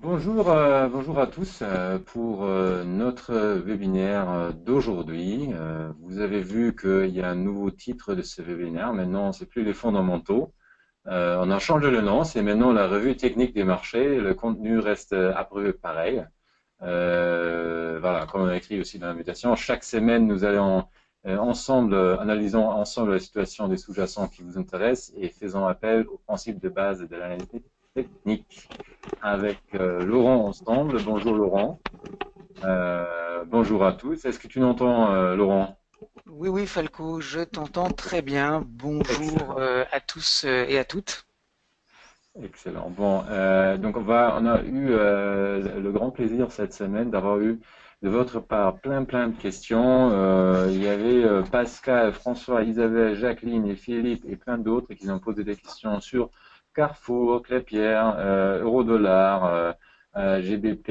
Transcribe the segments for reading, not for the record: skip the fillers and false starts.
Bonjour à tous pour notre webinaire d'aujourd'hui. Vous avez vu qu'il y a un nouveau titre de ce webinaire. Maintenant, c'est plus les fondamentaux. On a changé le nom, c'est maintenant la revue technique des marchés. Le contenu reste à peu près pareil. Voilà, comme on a écrit aussi dans l'invitation, chaque semaine, nous allons ensemble, analysons ensemble la situation des sous-jacents qui vous intéressent et faisons appel aux principes de base de l'analyse technique avec Laurent ensemble. Bonjour Laurent. Bonjour à tous. Est-ce que tu m'entends, Laurent? Oui, oui, Falco, je t'entends très bien. Bonjour Excellent, à tous et à toutes. excellent. Bon, donc on a eu le grand plaisir cette semaine d'avoir eu de votre part plein de questions. Il y avait Pascal, François, Isabelle, Jacqueline et Philippe et plein d'autres qui ont posé des questions sur Carrefour, Clépierre, Eurodollar, GBP,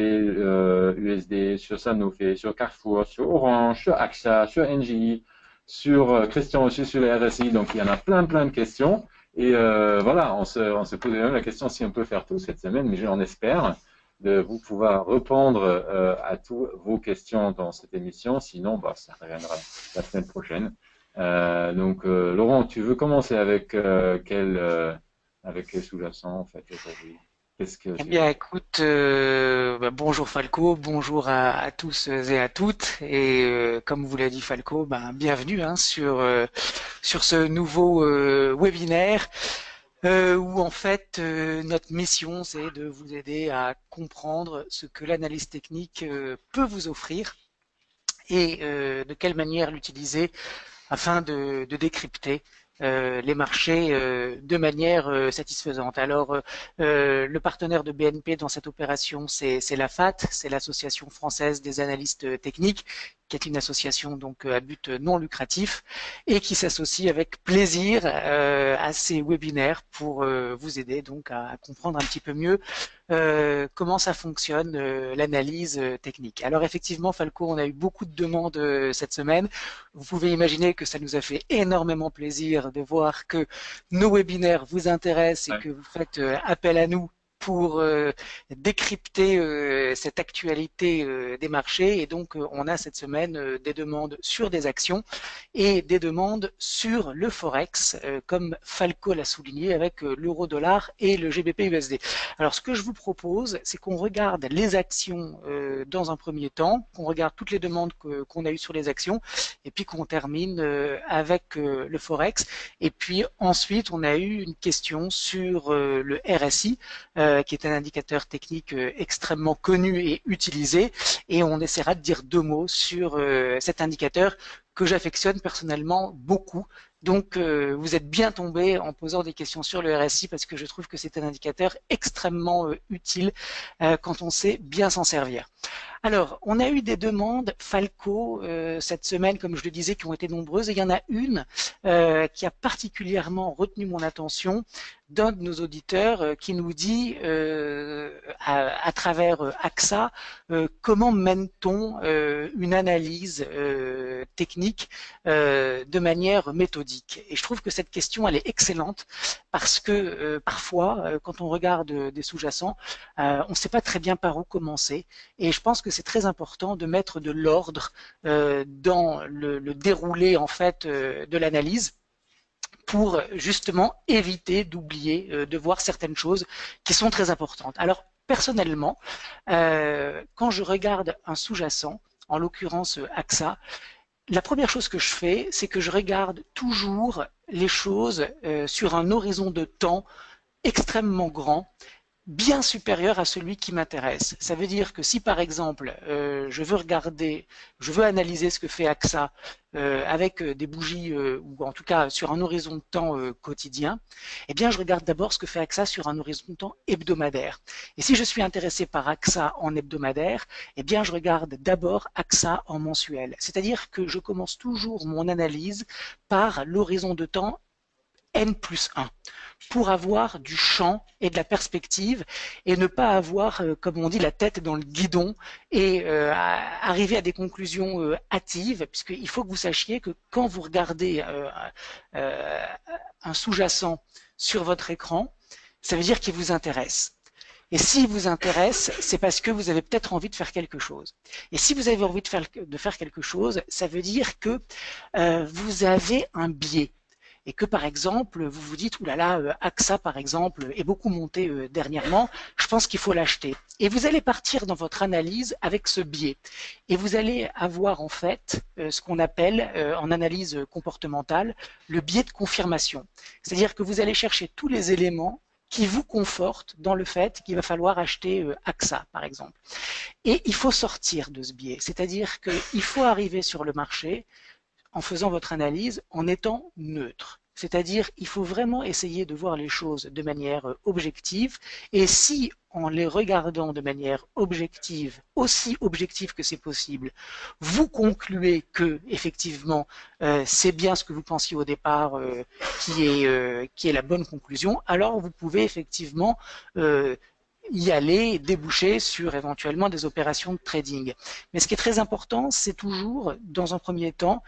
USD, sur Sanofi, sur Carrefour, sur Orange, sur AXA, sur NJ, sur Christian aussi sur les RSI. Donc il y en a plein de questions. Et voilà, on se posait même la question si on peut faire tout cette semaine, mais j'en espère de vous pouvoir répondre à toutes vos questions dans cette émission. Sinon, bah, ça reviendra la semaine prochaine. Laurent, tu veux commencer avec quel sous-jacent en fait aujourd'hui? Qu'est-ce que Eh tu veux bien, dire? écoute, bonjour Falco, bonjour à tous et à toutes. Et comme vous l'a dit Falco, bienvenue sur ce nouveau webinaire où en fait notre mission c'est de vous aider à comprendre ce que l'analyse technique peut vous offrir et de quelle manière l'utiliser afin de décrypter les marchés de manière satisfaisante. Alors, le partenaire de BNP dans cette opération, c'est l'AFAT, c'est l'Association française des analystes techniques, qui est une association donc à but non lucratif et qui s'associe avec plaisir à ces webinaires pour vous aider donc à comprendre un petit peu mieux comment ça fonctionne l'analyse technique. Alors effectivement, Falco, on a eu beaucoup de demandes cette semaine. Vous pouvez imaginer que ça nous a fait énormément plaisir de voir que nos webinaires vous intéressent et Ouais. que vous faites appel à nous pour décrypter cette actualité des marchés. Et donc, on a cette semaine des demandes sur des actions et des demandes sur le Forex, comme Falco l'a souligné avec l'euro-dollar et le GBP USD. Alors, ce que je vous propose, c'est qu'on regarde les actions dans un premier temps, qu'on regarde toutes les demandes qu'on a eues sur les actions, et puis qu'on termine avec le Forex. Et puis ensuite, on a eu une question sur le RSI, qui est un indicateur technique extrêmement connu et utilisé. Et on essaiera de dire deux mots sur cet indicateur que j'affectionne personnellement beaucoup. Donc, vous êtes bien tombé en posant des questions sur le RSI parce que je trouve que c'est un indicateur extrêmement utile quand on sait bien s'en servir. Alors, on a eu des demandes Falco cette semaine, comme je le disais, qui ont été nombreuses. Et il y en a une qui a particulièrement retenu mon attention d'un de nos auditeurs qui nous dit à travers AXA comment mène-t-on une analyse technique de manière méthodique. Et je trouve que cette question elle est excellente parce que parfois quand on regarde des sous-jacents on ne sait pas très bien par où commencer et je pense que c'est très important de mettre de l'ordre dans le déroulé en fait de l'analyse pour justement éviter d'oublier de voir certaines choses qui sont très importantes. Alors personnellement, quand je regarde un sous-jacent, en l'occurrence AXA, la première chose que je fais, c'est que je regarde toujours les choses sur un horizon de temps extrêmement grand, bien supérieur à celui qui m'intéresse. Ça veut dire que si par exemple je veux analyser ce que fait AXA avec des bougies ou en tout cas sur un horizon de temps quotidien, eh bien je regarde d'abord ce que fait AXA sur un horizon de temps hebdomadaire. Et si je suis intéressé par AXA en hebdomadaire, eh bien je regarde d'abord AXA en mensuel. C'est-à-dire que je commence toujours mon analyse par l'horizon de temps N plus 1 pour avoir du champ et de la perspective et ne pas avoir, comme on dit, la tête dans le guidon et arriver à des conclusions hâtives, puisqu'il faut que vous sachiez que quand vous regardez un sous-jacent sur votre écran, ça veut dire qu'il vous intéresse. Et s'il vous intéresse, c'est parce que vous avez peut-être envie de faire quelque chose. Et si vous avez envie de faire quelque chose, ça veut dire que vous avez un biais. Et que par exemple, vous vous dites, oulala, AXA par exemple est beaucoup monté dernièrement, je pense qu'il faut l'acheter. Et vous allez partir dans votre analyse avec ce biais. Et vous allez avoir en fait ce qu'on appelle en analyse comportementale le biais de confirmation. C'est-à-dire que vous allez chercher tous les éléments qui vous confortent dans le fait qu'il va falloir acheter AXA par exemple. Et il faut sortir de ce biais. C'est-à-dire qu'il faut arriver sur le marché en faisant votre analyse en étant neutre. C'est-à-dire, il faut vraiment essayer de voir les choses de manière objective. Et si, en les regardant de manière objective, aussi objective que c'est possible, vous concluez que, effectivement, c'est bien ce que vous pensiez au départ qui est la bonne conclusion, alors vous pouvez effectivement y aller, déboucher sur éventuellement des opérations de trading. Mais ce qui est très important, c'est toujours, dans un premier temps,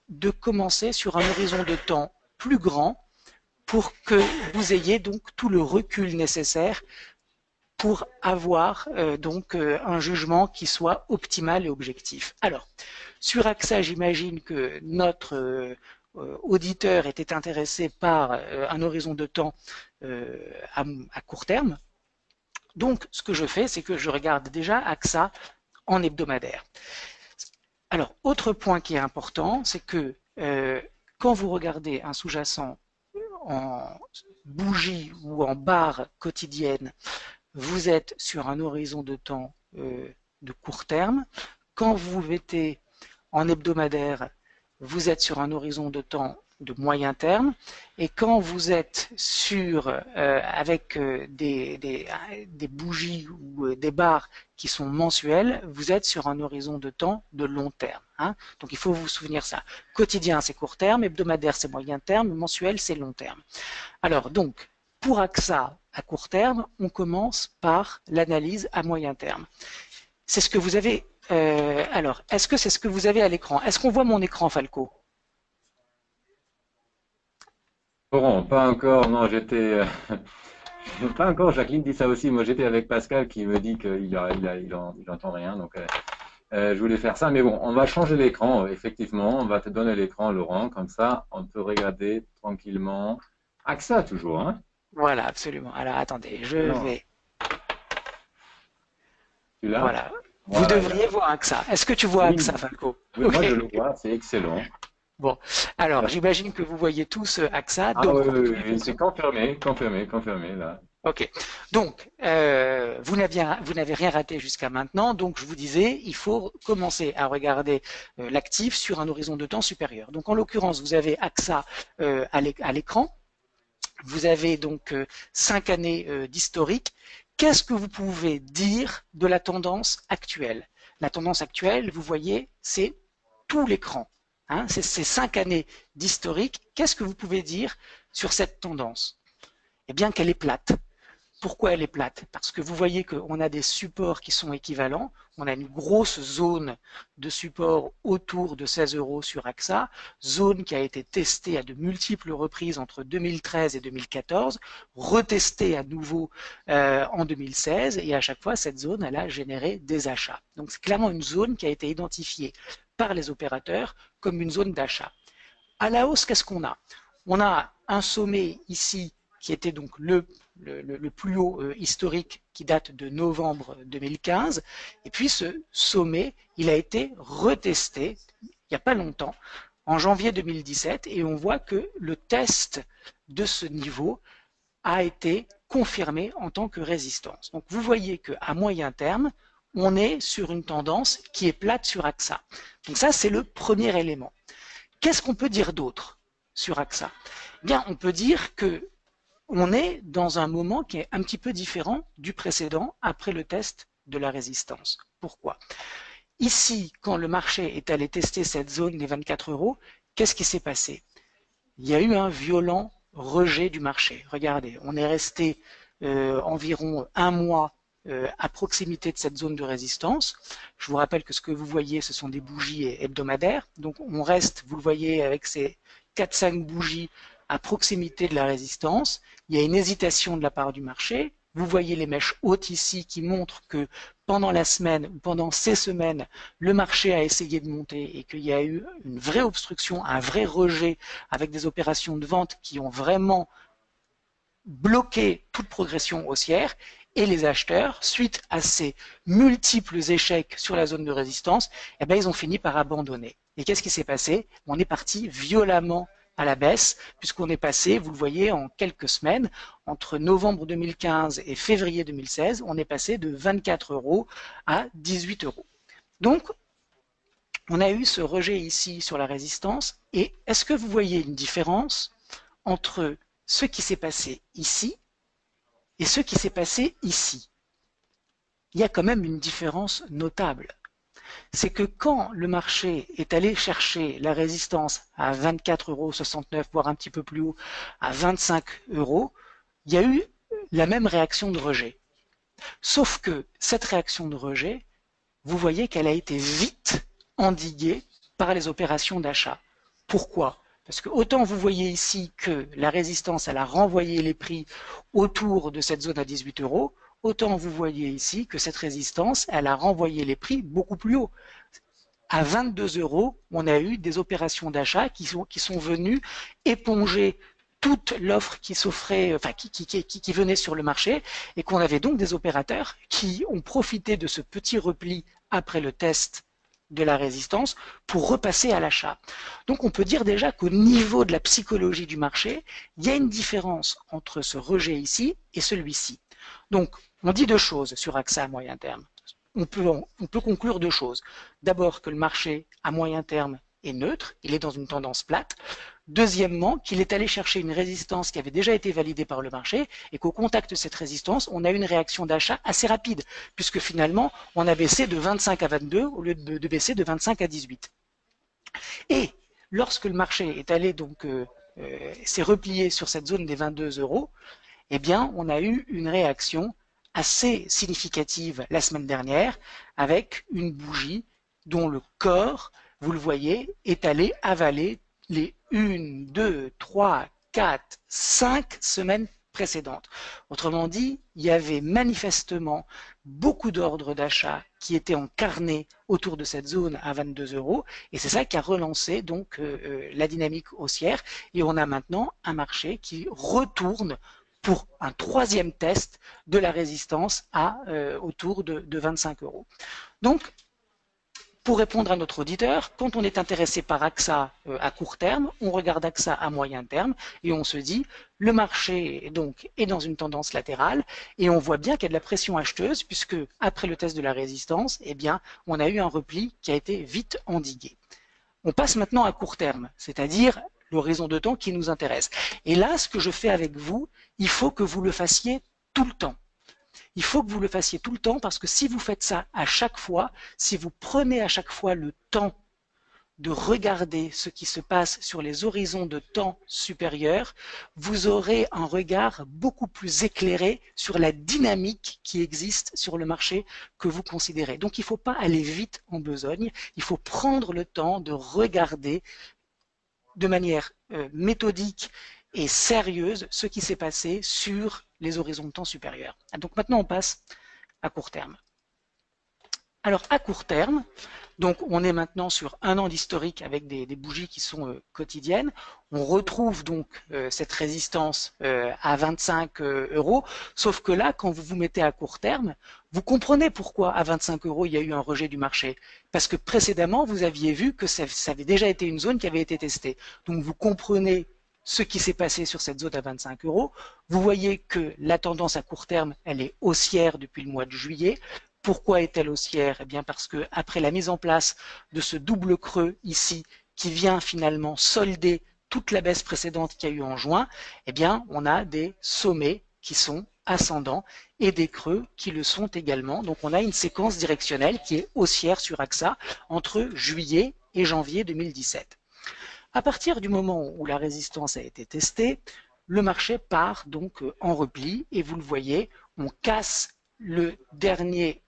de commencer sur un horizon de temps plus grand pour que vous ayez donc tout le recul nécessaire pour avoir un jugement qui soit optimal et objectif. Alors, sur AXA, j'imagine que notre auditeur était intéressé par un horizon de temps à court terme. Donc, ce que je fais, c'est que je regarde déjà AXA en hebdomadaire. Alors, autre point qui est important, c'est que quand vous regardez un sous-jacent en bougie ou en barre quotidienne, vous êtes sur un horizon de temps de court terme. Quand vous mettez en hebdomadaire, vous êtes sur un horizon de temps de moyen terme. Et quand vous êtes avec des bougies ou des barres qui sont mensuelles, vous êtes sur un horizon de temps de long terme. Hein. Donc il faut vous souvenir ça. Quotidien, c'est court terme, hebdomadaire, c'est moyen terme, mensuel, c'est long terme. Alors donc, pour AXA à court terme, on commence par l'analyse à moyen terme. C'est ce que vous avez. Alors, est-ce que c'est ce que vous avez à l'écran? Est-ce qu'on voit mon écran, Falco? Bon, pas encore, non, j'étais pas encore, Jacqueline dit ça aussi, moi j'étais avec Pascal qui me dit qu'il entend rien, donc je voulais faire ça, mais bon, on va changer l'écran, effectivement, on va te donner l'écran, Laurent, comme ça on peut regarder tranquillement. AXA toujours, hein? Voilà, absolument. Alors, attendez, je Non, vais. tu l'as? Voilà. Vous Voilà, devriez voir AXA. Est-ce que tu vois oui, AXA, Falco? oui, moi je Ok. le vois, c'est excellent. Bon. Alors, j'imagine que vous voyez tous AXA. Ah oui, Donc, de oui, toutes oui, les oui, c'est façons. confirmé, là. Ok. Donc, vous n'avez rien raté jusqu'à maintenant. Donc, je vous disais, il faut commencer à regarder l'actif sur un horizon de temps supérieur. Donc, en l'occurrence, vous avez AXA à l'écran. Vous avez donc 5 années d'historique. Qu'est-ce que vous pouvez dire de la tendance actuelle? La tendance actuelle, vous voyez, c'est tout l'écran. Hein, c'est ces 5 années d'historique. Qu'est-ce que vous pouvez dire sur cette tendance? Eh bien qu'elle est plate. Pourquoi elle est plate? Parce que vous voyez qu'on a des supports qui sont équivalents. On a une grosse zone de support autour de 16 euros sur AXA, zone qui a été testée à de multiples reprises entre 2013 et 2014, retestée à nouveau en 2016, et à chaque fois, cette zone, elle a généré des achats. Donc c'est clairement une zone qui a été identifiée par les opérateurs comme une zone d'achat. À la hausse, qu'est-ce qu'on a? On a un sommet ici qui était donc le plus haut historique qui date de novembre 2015. Et puis ce sommet, il a été retesté il n'y a pas longtemps, en janvier 2017, et on voit que le test de ce niveau a été confirmé en tant que résistance. Donc vous voyez qu'à moyen terme, on est sur une tendance qui est plate sur AXA. Donc ça, c'est le premier élément. Qu'est-ce qu'on peut dire d'autre sur AXA? Bien, on peut dire que on est dans un moment qui est un petit peu différent du précédent après le test de la résistance. Pourquoi? Ici, quand le marché est allé tester cette zone des 24 euros, qu'est-ce qui s'est passé? Il y a eu un violent rejet du marché. Regardez, on est resté environ un mois à proximité de cette zone de résistance. Je vous rappelle que ce que vous voyez, ce sont des bougies hebdomadaires. Donc on reste, vous le voyez, avec ces 4-5 bougies à proximité de la résistance. Il y a une hésitation de la part du marché. Vous voyez les mèches hautes ici qui montrent que pendant la semaine ou pendant ces semaines, le marché a essayé de monter et qu'il y a eu une vraie obstruction, un vrai rejet avec des opérations de vente qui ont vraiment bloqué toute progression haussière. Et les acheteurs, suite à ces multiples échecs sur la zone de résistance, eh bien, ils ont fini par abandonner. Et qu'est-ce qui s'est passé? On est parti violemment à la baisse, puisqu'on est passé, vous le voyez, en quelques semaines, entre novembre 2015 et février 2016, on est passé de 24 euros à 18 euros. Donc, on a eu ce rejet ici sur la résistance, et est-ce que vous voyez une différence entre ce qui s'est passé ici et ce qui s'est passé ici? Il y a quand même une différence notable. C'est que quand le marché est allé chercher la résistance à 24,69 €, voire un petit peu plus haut, à 25 €, il y a eu la même réaction de rejet. Sauf que cette réaction de rejet, vous voyez qu'elle a été vite endiguée par les opérations d'achat. Pourquoi? Parce que autant vous voyez ici que la résistance, elle a renvoyé les prix autour de cette zone à 18 €, autant vous voyez ici que cette résistance, elle a renvoyé les prix beaucoup plus haut. À 22 €, on a eu des opérations d'achat qui sont venues éponger toute l'offre qui s'offrait, enfin qui venait sur le marché, et qu'on avait donc des opérateurs qui ont profité de ce petit repli après le test de la résistance pour repasser à l'achat. Donc on peut dire déjà qu'au niveau de la psychologie du marché, il y a une différence entre ce rejet ici et celui-ci. Donc on dit deux choses sur AXA à moyen terme. On peut conclure deux choses. D'abord que le marché à moyen terme est neutre, il est dans une tendance plate. Deuxièmement, qu'il est allé chercher une résistance qui avait déjà été validée par le marché et qu'au contact de cette résistance, on a eu une réaction d'achat assez rapide, puisque finalement, on a baissé de 25 à 22 au lieu de baisser de 25 à 18. Et lorsque le marché est allé donc s'est replié sur cette zone des 22 €, eh bien, on a eu une réaction assez significative la semaine dernière avec une bougie dont le corps, vous le voyez, est allé avaler les 1, 2, 3, 4, 5 semaines précédentes. Autrement dit, il y avait manifestement beaucoup d'ordres d'achat qui étaient encarnés autour de cette zone à 22 € et c'est ça qui a relancé donc la dynamique haussière et on a maintenant un marché qui retourne pour un troisième test de la résistance à autour de 25 €. Donc, pour répondre à notre auditeur, quand on est intéressé par AXA à court terme, on regarde AXA à moyen terme et on se dit le marché donc est dans une tendance latérale et on voit bien qu'il y a de la pression acheteuse puisque après le test de la résistance, eh bien, on a eu un repli qui a été vite endigué. On passe maintenant à court terme, c'est-à-dire l'horizon de temps qui nous intéresse. Et là, ce que je fais avec vous, il faut que vous le fassiez tout le temps. Il faut que vous le fassiez tout le temps parce que si vous faites ça à chaque fois, si vous prenez à chaque fois le temps de regarder ce qui se passe sur les horizons de temps supérieurs, vous aurez un regard beaucoup plus éclairé sur la dynamique qui existe sur le marché que vous considérez. Donc il ne faut pas aller vite en besogne, il faut prendre le temps de regarder de manière méthodique et sérieuse ce qui s'est passé sur les horizons de temps supérieurs. Donc maintenant on passe à court terme. Alors à court terme, donc on est maintenant sur un an d'historique avec des bougies qui sont quotidiennes. On retrouve donc cette résistance à 25 €, sauf que là, quand vous vous mettez à court terme, vous comprenez pourquoi à 25 € il y a eu un rejet du marché. Parce que précédemment, vous aviez vu que ça avait déjà été une zone qui avait été testée. Donc vous comprenez ce qui s'est passé sur cette zone à 25 €. Vous voyez que la tendance à court terme, elle est haussière depuis le mois de juillet. Pourquoi est-elle haussière? Eh bien parce que après la mise en place de ce double creux ici, qui vient finalement solder toute la baisse précédente qu'il y a eu en juin, eh bien on a des sommets qui sont ascendants et des creux qui le sont également. Donc on a une séquence directionnelle qui est haussière sur AXA entre juillet et janvier 2017. À partir du moment où la résistance a été testée, le marché part donc en repli et vous le voyez, on casse le dernier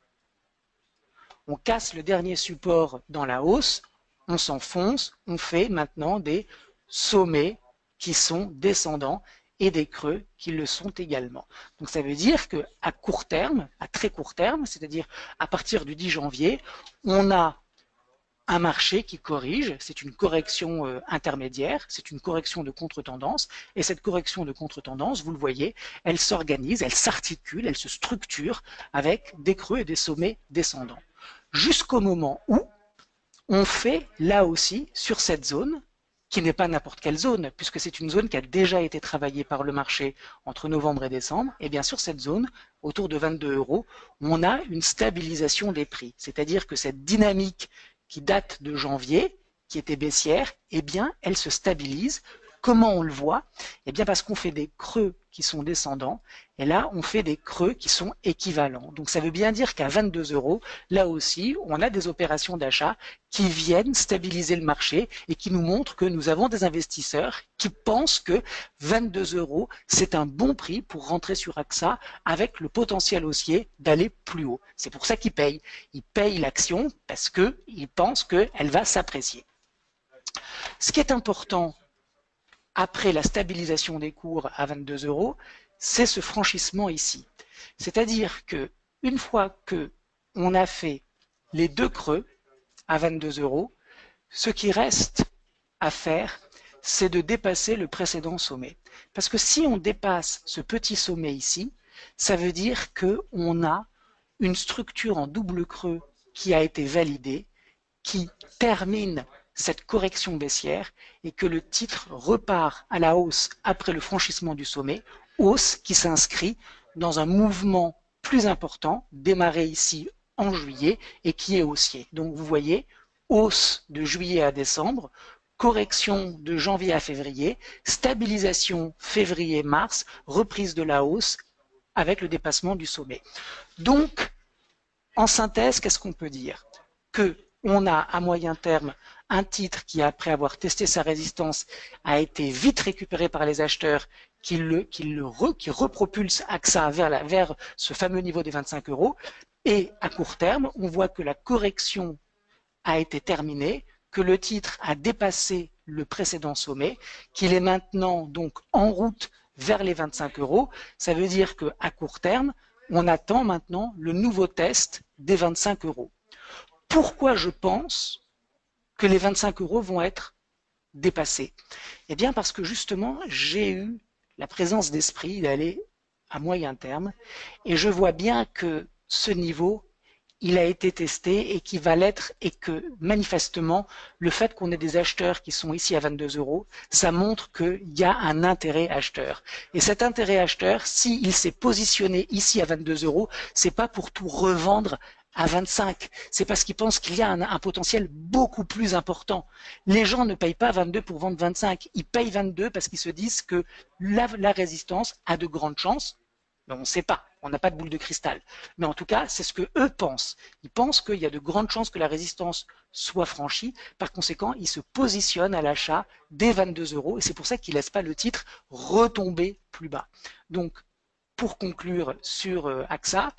support dans la hausse, on s'enfonce, on fait maintenant des sommets qui sont descendants et des creux qui le sont également. Donc ça veut dire qu'à court terme, à très court terme, c'est-à-dire à partir du 10 janvier, on a un marché qui corrige, c'est une correction intermédiaire, c'est une correction de contre-tendance, et cette correction de contre-tendance, vous le voyez, elle s'organise, elle s'articule, elle se structure avec des creux et des sommets descendants. Jusqu'au moment où on fait là aussi sur cette zone, qui n'est pas n'importe quelle zone, puisque c'est une zone qui a déjà été travaillée par le marché entre novembre et décembre, et bien sur cette zone, autour de 22 €, on a une stabilisation des prix. C'est-à-dire que cette dynamique qui date de janvier, qui était baissière, eh bien, elle se stabilise. Comment on le voit? Eh bien, parce qu'on fait des creux qui sont descendants, et là, on fait des creux qui sont équivalents. Donc, ça veut bien dire qu'à 22 €, là aussi, on a des opérations d'achat qui viennent stabiliser le marché et qui nous montrent que nous avons des investisseurs qui pensent que 22 €, c'est un bon prix pour rentrer sur AXA avec le potentiel haussier d'aller plus haut. C'est pour ça qu'ils payent. Ils payent l'action parce qu'ils pensent qu'elle va s'apprécier. Ce qui est important après la stabilisation des cours à 22 €, c'est ce franchissement ici. C'est-à-dire que une fois que on a fait les deux creux à 22 €, ce qui reste à faire, c'est de dépasser le précédent sommet. Parce que si on dépasse ce petit sommet ici, ça veut dire qu'on a une structure en double creux qui a été validée, qui termine cette correction baissière et que le titre repart à la hausse après le franchissement du sommet, hausse qui s'inscrit dans un mouvement plus important, démarré ici en juillet et qui est haussier. Donc vous voyez, hausse de juillet à décembre, correction de janvier à février, stabilisation février-mars, reprise de la hausse avec le dépassement du sommet. Donc, en synthèse, qu'est-ce qu'on peut dire? Que on a à moyen terme un titre qui, après avoir testé sa résistance, a été vite récupéré par les acheteurs qui repropulse AXA vers ce fameux niveau des 25 €. Et à court terme, on voit que la correction a été terminée, que le titre a dépassé le précédent sommet, qu'il est maintenant donc en route vers les 25 €. Ça veut dire qu'à court terme, on attend maintenant le nouveau test des 25 €. Pourquoi je pense que les 25 € vont être dépassés? Eh bien parce que justement, j'ai eu la présence d'esprit d'aller à moyen terme et je vois bien que ce niveau, il a été testé et qu'il va l'être et que manifestement, le fait qu'on ait des acheteurs qui sont ici à 22 €, ça montre qu'il y a un intérêt acheteur. Et cet intérêt acheteur, s'il s'est positionné ici à 22 €, c'est pas pour tout revendre à 25, c'est parce qu'ils pensent qu'il y a un potentiel beaucoup plus important. Les gens ne payent pas 22 pour vendre 25, ils payent 22 parce qu'ils se disent que la résistance a de grandes chances, mais on ne sait pas, on n'a pas de boule de cristal. Mais en tout cas, c'est ce que eux pensent. Ils pensent qu'il y a de grandes chances que la résistance soit franchie, par conséquent, ils se positionnent à l'achat dès 22 € et c'est pour ça qu'ils ne laissent pas le titre retomber plus bas. Donc, pour conclure sur AXA,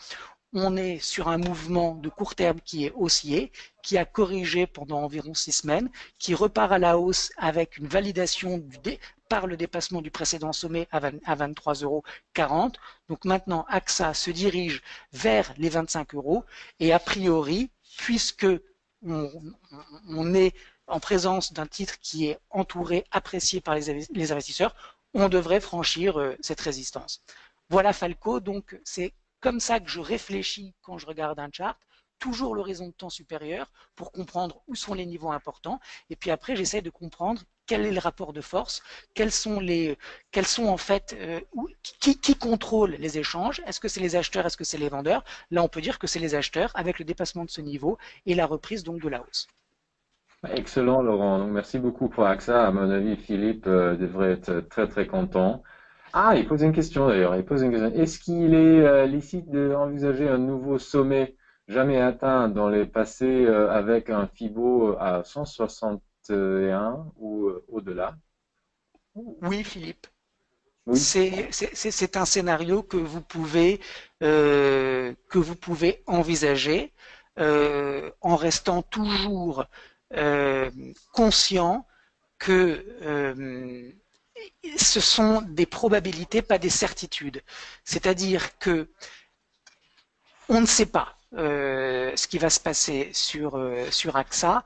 on est sur un mouvement de court terme qui est haussier, qui a corrigé pendant environ 6 semaines, qui repart à la hausse avec une validation par le dépassement du précédent sommet à 23,40 €. Donc maintenant, AXA se dirige vers les 25 € et a priori, puisque on est en présence d'un titre qui est entouré, apprécié par les investisseurs, on devrait franchir cette résistance. Voilà Falco, donc c'est comme ça que je réfléchis quand je regarde un chart, toujours l'horizon de temps supérieur pour comprendre où sont les niveaux importants. Et puis après, j'essaie de comprendre quel est le rapport de force, quels sont en fait, qui contrôle les échanges. Est-ce que c'est les acheteurs, est-ce que c'est les vendeurs? Là, on peut dire que c'est les acheteurs avec le dépassement de ce niveau et la reprise donc de la hausse. Excellent, Laurent. Donc, merci beaucoup pour AXA. À mon avis, Philippe devrait être très, très content. Ah, il pose une question d'ailleurs. Il pose une question. Est-ce qu'il est licite d'envisager un nouveau sommet jamais atteint dans les passés avec un FIBO à 161 ou au-delà? Oui, Philippe. Oui. C'est un scénario que vous pouvez envisager en restant toujours conscient que ce sont des probabilités, pas des certitudes. C'est-à-dire que on ne sait pas ce qui va se passer sur AXA.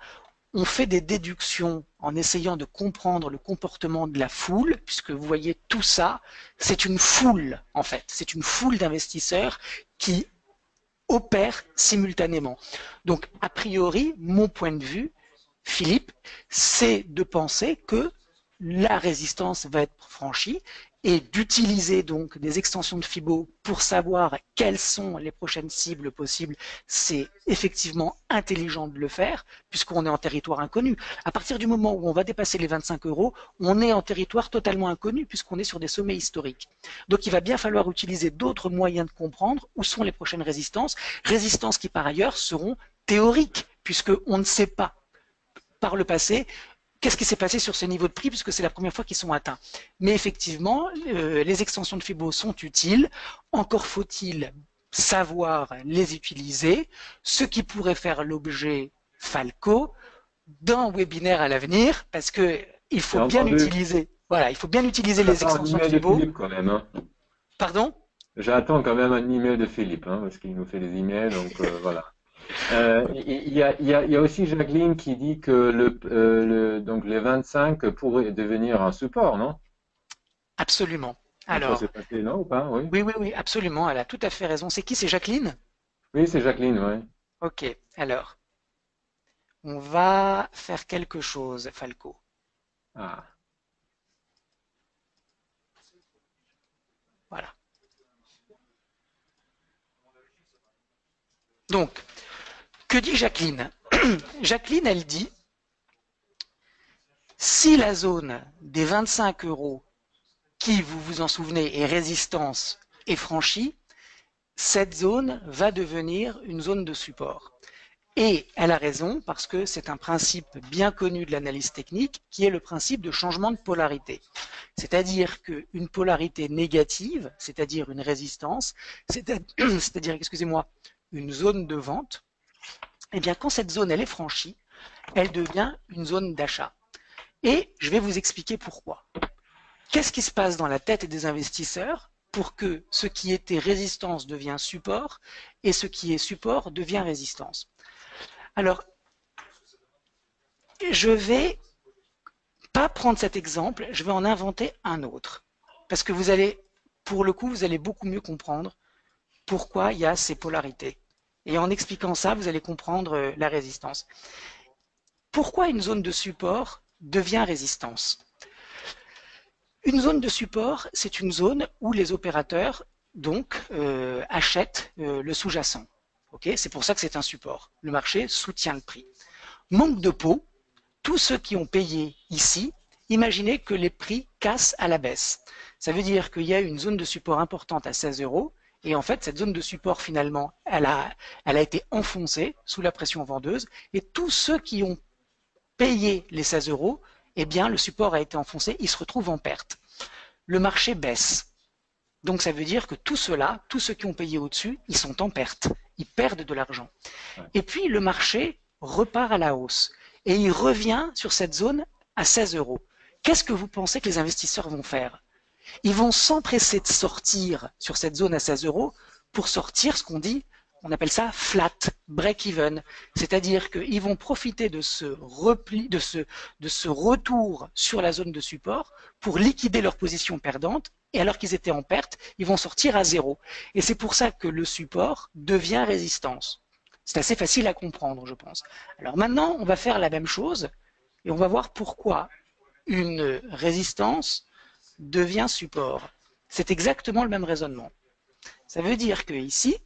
On fait des déductions en essayant de comprendre le comportement de la foule, puisque vous voyez tout ça, c'est une foule en fait, c'est une foule d'investisseurs qui opèrent simultanément. Donc a priori, mon point de vue, Philippe, c'est de penser que la résistance va être franchie et d'utiliser donc des extensions de Fibo pour savoir quelles sont les prochaines cibles possibles, c'est effectivement intelligent de le faire puisqu'on est en territoire inconnu. À partir du moment où on va dépasser les 25 €, on est en territoire totalement inconnu puisqu'on est sur des sommets historiques. Donc il va bien falloir utiliser d'autres moyens de comprendre où sont les prochaines résistances qui par ailleurs seront théoriques puisqu'on ne sait pas par le passé qu'est-ce qui s'est passé sur ces niveaux de prix puisque c'est la première fois qu'ils sont atteints. Mais effectivement, les extensions de Fibo sont utiles. Encore faut-il savoir les utiliser, ce qui pourrait faire l'objet, Falco, d'un webinaire à l'avenir, parce que il faut bien utiliser. Voilà, il faut bien utiliser les extensions de Fibo. Philippe quand même, hein. Pardon? J'attends quand même un email de Philippe, hein, parce qu'il nous fait des emails, donc voilà. Il y a aussi Jacqueline qui dit que donc les 25 pourraient devenir un support, non? Absolument. Donc ça s'est Alors, passé, non, ou pas? Oui. oui, absolument. Elle a tout à fait raison. C'est qui? C'est Jacqueline? Oui, c'est Jacqueline, oui. Ok. Alors, on va faire quelque chose, Falco. Ah. Voilà. Donc, que dit Jacqueline? Jacqueline, elle dit, si la zone des 25 € qui, vous vous en souvenez, est résistance est franchie, cette zone va devenir une zone de support. Et elle a raison parce que c'est un principe bien connu de l'analyse technique qui est le principe de changement de polarité. C'est-à-dire qu'une polarité négative, c'est-à-dire une résistance, c'est-à-dire, excusez-moi, une zone de vente, eh bien quand cette zone elle est franchie, elle devient une zone d'achat. Et je vais vous expliquer pourquoi. Qu'est-ce qui se passe dans la tête des investisseurs pour que ce qui était résistance devient support et ce qui est support devient résistance? Alors, je vais pas prendre cet exemple, je vais en inventer un autre. Parce que vous allez, pour le coup, vous allez beaucoup mieux comprendre pourquoi il y a ces polarités. Et en expliquant ça, vous allez comprendre la résistance. Pourquoi une zone de support devient résistance? Une zone de support, c'est une zone où les opérateurs donc achètent le sous-jacent. Okay, c'est pour ça que c'est un support. Le marché soutient le prix. Manque de peau, tous ceux qui ont payé ici, imaginez que les prix cassent à la baisse. Ça veut dire qu'il y a une zone de support importante à 16 € et en fait cette zone de support finalement elle a été enfoncée sous la pression vendeuse et tous ceux qui ont payé les 16 €, eh bien le support a été enfoncé, ils se retrouvent en perte. Le marché baisse. Donc ça veut dire que tous ceux-là, tous ceux qui ont payé au-dessus, ils sont en perte, ils perdent de l'argent. Et puis le marché repart à la hausse et il revient sur cette zone à 16 €. Qu'est-ce que vous pensez que les investisseurs vont faire? Ils vont s'empresser de sortir sur cette zone à 16 € pour sortir ce qu'on dit, on appelle ça flat, break-even. C'est-à-dire qu'ils vont profiter de ce repli, de ce retour sur la zone de support pour liquider leur position perdante et alors qu'ils étaient en perte, ils vont sortir à zéro. Et c'est pour ça que le support devient résistance. C'est assez facile à comprendre, je pense. Alors maintenant, on va faire la même chose et on va voir pourquoi une résistance devient support. C'est exactement le même raisonnement. Ça veut dire que ici,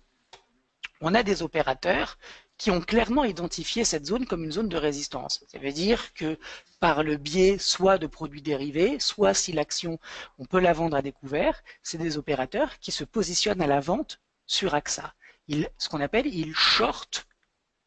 on a des opérateurs qui ont clairement identifié cette zone comme une zone de résistance. Ça veut dire que par le biais soit de produits dérivés, soit si l'action, on peut la vendre à découvert, c'est des opérateurs qui se positionnent à la vente sur AXA. Ce qu'on appelle, ils shortent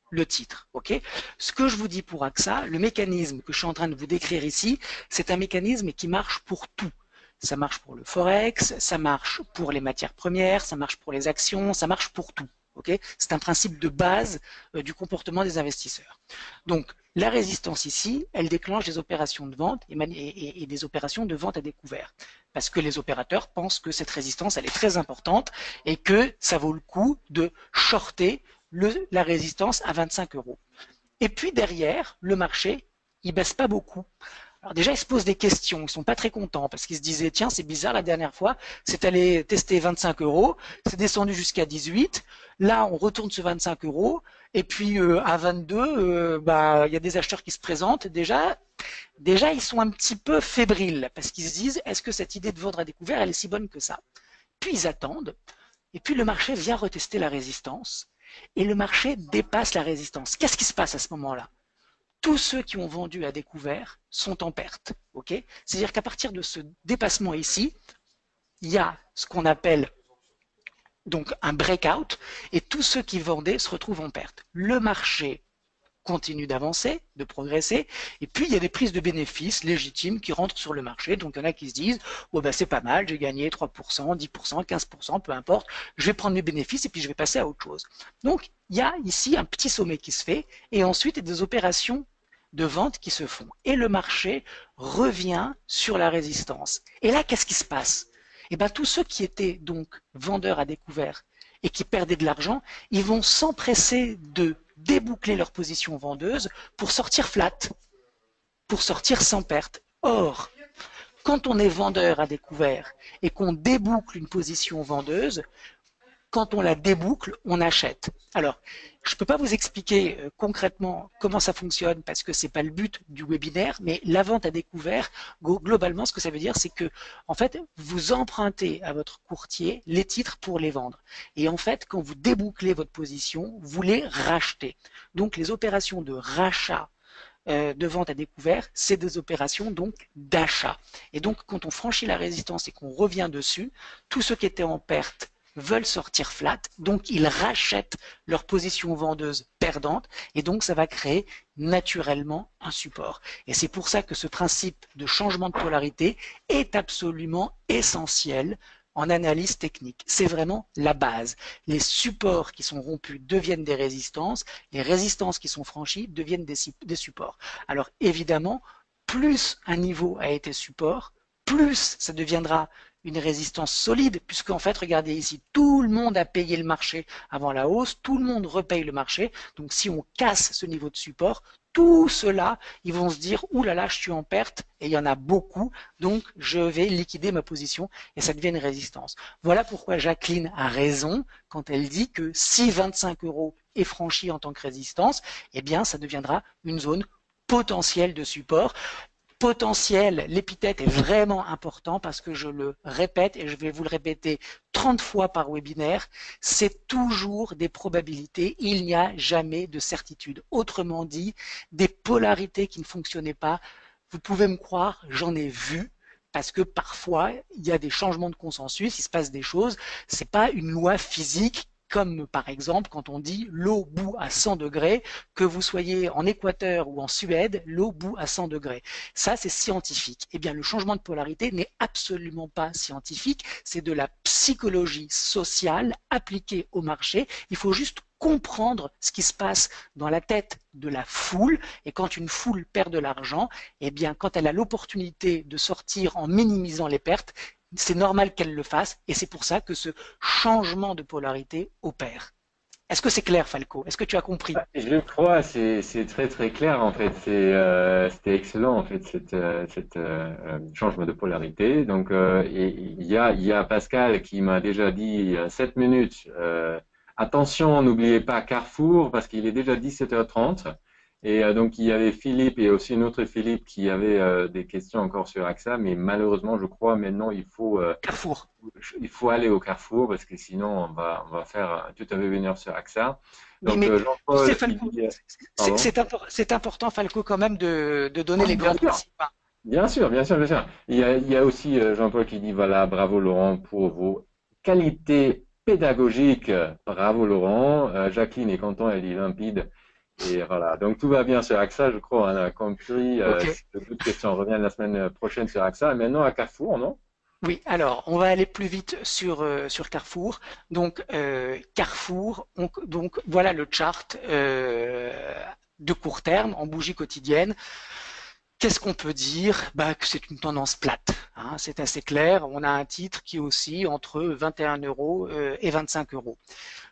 le titre. Okay, ce que je vous dis pour AXA, le mécanisme que je suis en train de vous décrire ici, c'est un mécanisme qui marche pour tout. Ça marche pour le forex, ça marche pour les matières premières, ça marche pour les actions, ça marche pour tout. Okay, c'est un principe de base du comportement des investisseurs. Donc, la résistance ici, elle déclenche des opérations de vente et des opérations de vente à découvert. Parce que les opérateurs pensent que cette résistance, elle est très importante et que ça vaut le coup de shorter la résistance à 25 euros. Et puis derrière, le marché, il baisse pas beaucoup. Alors déjà, ils se posent des questions, ils sont pas très contents parce qu'ils se disaient, tiens, c'est bizarre, la dernière fois, c'est allé tester 25 euros, c'est descendu jusqu'à 18, là, on retourne sur 25 euros, et puis à 22, bah, il y a des acheteurs qui se présentent. Déjà, ils sont un petit peu fébriles parce qu'ils se disent, est-ce que cette idée de vendre à découvert, elle est si bonne que ça? Puis ils attendent, et puis le marché vient retester la résistance, et le marché dépasse la résistance. Qu'est-ce qui se passe à ce moment-là? Tous ceux qui ont vendu à découvert sont en perte. Okay, c'est-à-dire qu'à partir de ce dépassement ici, il y a ce qu'on appelle donc un breakout et tous ceux qui vendaient se retrouvent en perte. Le marché continue d'avancer, de progresser, et puis il y a des prises de bénéfices légitimes qui rentrent sur le marché. Donc il y en a qui se disent oh ben c'est pas mal, j'ai gagné 3%, 10%, 15%, peu importe, je vais prendre mes bénéfices et puis je vais passer à autre chose. Donc il y a ici un petit sommet qui se fait et ensuite il y a des opérations de vente qui se font et le marché revient sur la résistance. Et là qu'est-ce qui se passe? Eh bien tous ceux qui étaient donc vendeurs à découvert et qui perdaient de l'argent, ils vont s'empresser de déboucler leur position vendeuse pour sortir flat, pour sortir sans perte. Or, quand on est vendeur à découvert et qu'on déboucle une position vendeuse, quand on la déboucle, on achète. Alors, je ne peux pas vous expliquer concrètement comment ça fonctionne parce que ce n'est pas le but du webinaire, mais la vente à découvert, globalement, ce que ça veut dire, c'est que, en fait, vous empruntez à votre courtier les titres pour les vendre. Et en fait, quand vous débouclez votre position, vous les rachetez. Donc, les opérations de rachat de vente à découvert, c'est des opérations donc d'achat. Et donc, quand on franchit la résistance et qu'on revient dessus, tous ceux qui étaient en perte veulent sortir flat, donc ils rachètent leur position vendeuse perdante, et donc ça va créer naturellement un support. Et c'est pour ça que ce principe de changement de polarité est absolument essentiel en analyse technique. C'est vraiment la base. Les supports qui sont rompus deviennent des résistances, les résistances qui sont franchies deviennent des supports. Alors évidemment, plus un niveau a été support, plus ça deviendra une résistance solide, puisqu'en fait, regardez ici, tout le monde a payé le marché avant la hausse, tout le monde repaye le marché. Donc si on casse ce niveau de support, tout cela, ils vont se dire, ouh là là, je suis en perte, et il y en a beaucoup, donc je vais liquider ma position, et ça devient une résistance. Voilà pourquoi Jacqueline a raison quand elle dit que si 25 euros est franchi en tant que résistance, eh bien, ça deviendra une zone potentielle de support. Potentiel, l'épithète est vraiment important parce que je le répète et je vais vous le répéter 30 fois par webinaire, c'est toujours des probabilités, il n'y a jamais de certitude. Autrement dit, des polarités qui ne fonctionnaient pas, vous pouvez me croire, j'en ai vu, parce que parfois, il y a des changements de consensus, il se passe des choses, c'est pas une loi physique comme par exemple quand on dit l'eau bout à 100 degrés, que vous soyez en Équateur ou en Suède, l'eau bout à 100 degrés. Ça, c'est scientifique. Eh bien, le changement de polarité n'est absolument pas scientifique, c'est de la psychologie sociale appliquée au marché. Il faut juste comprendre ce qui se passe dans la tête de la foule, et quand une foule perd de l'argent, eh bien, quand elle a l'opportunité de sortir en minimisant les pertes, c'est normal qu'elle le fasse, et c'est pour ça que ce changement de polarité opère. Est-ce que c'est clair, Falco? Est-ce que tu as compris? Je crois, c'est très très clair en fait. C'était excellent en fait cette changement de polarité. Donc et il y a Pascal qui m'a déjà dit il y a 7 minutes. Attention, n'oubliez pas Carrefour parce qu'il est déjà 17h30. Et donc il y avait Philippe et aussi une autre Philippe qui avait des questions encore sur AXA, mais malheureusement je crois maintenant Carrefour. il faut aller au Carrefour parce que sinon on va faire tout un webinaire sur AXA. Donc Mais tu sais, Jean-Paul qui Falco, dit, pardon? c'est important, Falco, quand même, de donner Ah, les bien grands sûr, principes, hein. bien sûr, bien sûr, bien sûr. Il y a aussi Jean-Paul qui dit, voilà, bravo Laurent pour vos qualités pédagogiques. Bravo Laurent. Jacqueline est contente, elle dit limpide. Et voilà, donc tout va bien sur AXA, je crois, on a compris. Ok. Si d'autres questions reviennent la semaine prochaine sur AXA. Et maintenant à Carrefour, non? Oui, alors on va aller plus vite sur Carrefour. Donc Carrefour, donc voilà le chart de court terme en bougie quotidienne. Qu'est-ce qu'on peut dire? Bah, que c'est une tendance plate, hein, c'est assez clair. On a un titre qui oscille entre 21 euros et 25 euros.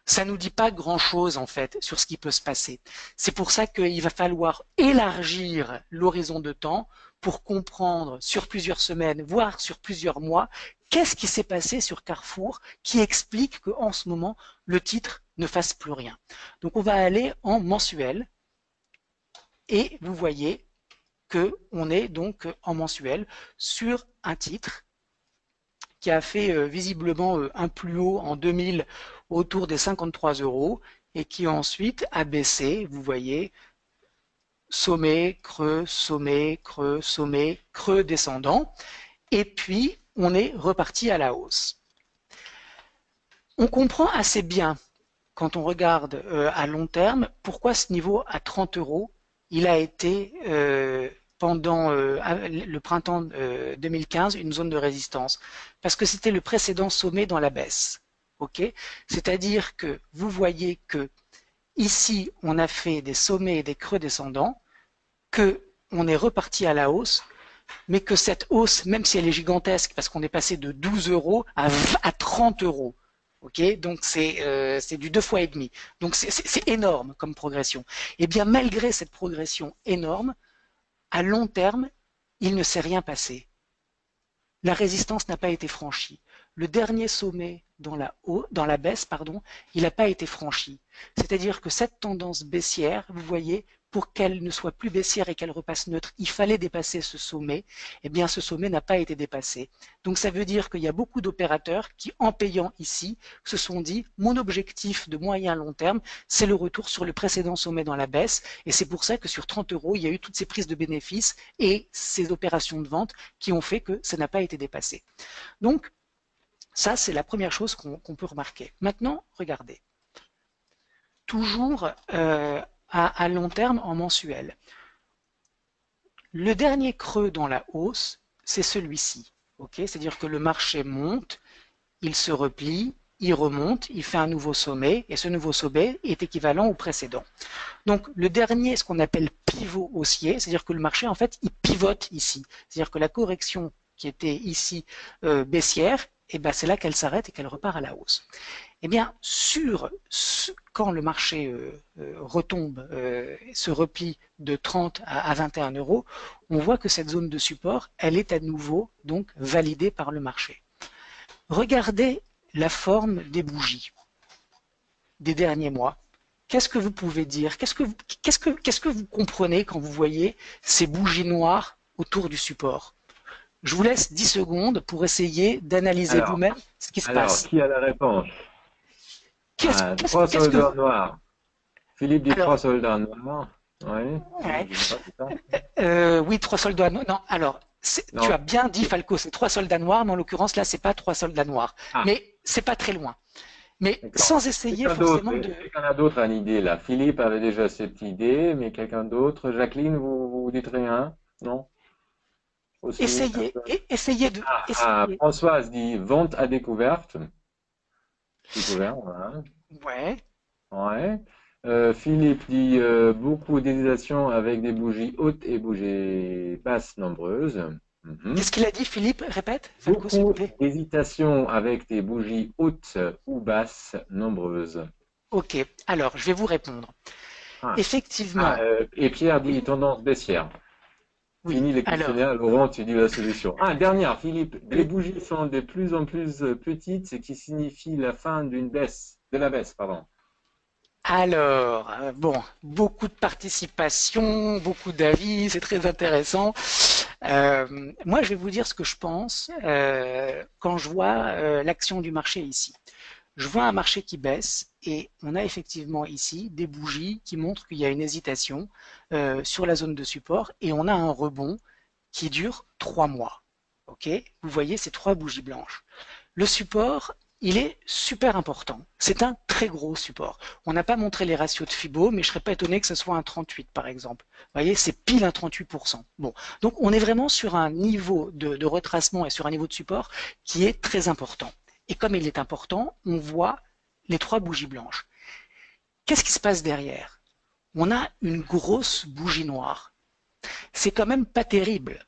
Ça nous dit pas grand-chose en fait sur ce qui peut se passer. C'est pour ça qu'il va falloir élargir l'horizon de temps pour comprendre sur plusieurs semaines, voire sur plusieurs mois, qu'est-ce qui s'est passé sur Carrefour qui explique qu'en ce moment, le titre ne fasse plus rien. Donc on va aller en mensuel et vous voyez qu'on est donc en mensuel sur un titre qui a fait visiblement un plus haut en 2000 autour des 53 euros et qui ensuite a baissé, vous voyez, sommet, creux, sommet, creux, sommet, creux descendant, et puis on est reparti à la hausse. On comprend assez bien quand on regarde à long terme pourquoi ce niveau à 30 euros, il a été pendant le printemps 2015 une zone de résistance, parce que c'était le précédent sommet dans la baisse. Okay, c'est-à-dire que vous voyez que ici on a fait des sommets et des creux descendants, que on est reparti à la hausse, mais que cette hausse, même si elle est gigantesque, parce qu'on est passé de 12 euros à 30 euros, ok, donc c'est du 2 fois et demi, donc c'est énorme comme progression. Et bien malgré cette progression énorme, à long terme, il ne s'est rien passé. La résistance n'a pas été franchie. Le dernier sommet dans la baisse, il n'a pas été franchi. C'est-à-dire que cette tendance baissière, vous voyez, pour qu'elle ne soit plus baissière et qu'elle repasse neutre, il fallait dépasser ce sommet. Eh bien, ce sommet n'a pas été dépassé. Donc, ça veut dire qu'il y a beaucoup d'opérateurs qui, en payant ici, se sont dit, mon objectif de moyen long terme, c'est le retour sur le précédent sommet dans la baisse. Et c'est pour ça que sur 30 euros, il y a eu toutes ces prises de bénéfices et ces opérations de vente qui ont fait que ça n'a pas été dépassé. Donc, ça, c'est la première chose qu'on peut remarquer. Maintenant, regardez. Toujours à long terme en mensuel. Le dernier creux dans la hausse, c'est celui-ci. Okay, c'est-à-dire que le marché monte, il se replie, il remonte, il fait un nouveau sommet, et ce nouveau sommet est équivalent au précédent. Donc le dernier, ce qu'on appelle pivot haussier, c'est-à-dire que le marché, en fait, il pivote ici. C'est-à-dire que la correction qui était ici baissière, et ben c'est là qu'elle s'arrête et qu'elle repart à la hausse. Eh bien, quand le marché retombe, se replie de 30 à 21 euros, on voit que cette zone de support, elle est à nouveau donc validée par le marché. Regardez la forme des bougies des derniers mois. Qu'est-ce que vous pouvez dire? Qu'est-ce que vous comprenez quand vous voyez ces bougies noires autour du support? Je vous laisse 10 secondes pour essayer d'analyser vous-même ce qui se passe. Qui a la réponse? Trois Qu'est-ce que soldats vous... noirs. Philippe dit trois Alors, soldats noirs. Oui, ouais. je sais pas, c'est ça. Oui, trois soldats noirs. Non, alors, tu Non. as bien dit, Falco, c'est trois soldats noirs, mais en l'occurrence, là, c'est pas trois soldats noirs. Ah, Mais c'est pas très loin. Mais d'accord. sans essayer forcément de... Quelqu'un d'autre a une idée là. Philippe avait déjà cette idée, mais quelqu'un d'autre. Jacqueline, vous dites rien? Non? Aussi, personne. Essayez de... Essayez. Françoise dit vente à découverte. Découvert, voilà. Ouais. Ouais. Philippe dit beaucoup d'hésitation avec des bougies hautes et bougies basses nombreuses. Mhm. Qu'est-ce qu'il a dit, Philippe? Répète, Falco, s'il te Beaucoup plaît. d'hésitation avec des bougies hautes ou basses nombreuses. Ok, alors, je vais vous répondre. Ah. Effectivement, Et Pierre dit tendance baissière. oui. Fini les Alors, questionnaires, Laurent, tu dis la solution. Dernière, Philippe, les le- bougies sont de plus en plus petites, ce qui signifie la fin de la baisse, pardon. bon, beaucoup de participation, beaucoup d'avis, c'est très intéressant. Moi, je vais vous dire ce que je pense quand je vois l'action du marché ici. Je vois un marché qui baisse et on a effectivement ici des bougies qui montrent qu'il y a une hésitation sur la zone de support et on a un rebond qui dure 3 mois. Ok, vous voyez ces trois bougies blanches. Le support, il est super important. C'est un très gros support. On n'a pas montré les ratios de Fibo, mais je serais pas étonné que ce soit un 38 par exemple. Vous voyez, c'est pile un 38%. Bon, donc on est vraiment sur un niveau de retracement et sur un niveau de support qui est très important. Et comme il est important, on voit les trois bougies blanches. Qu'est-ce qui se passe derrière? On a une grosse bougie noire. C'est quand même pas terrible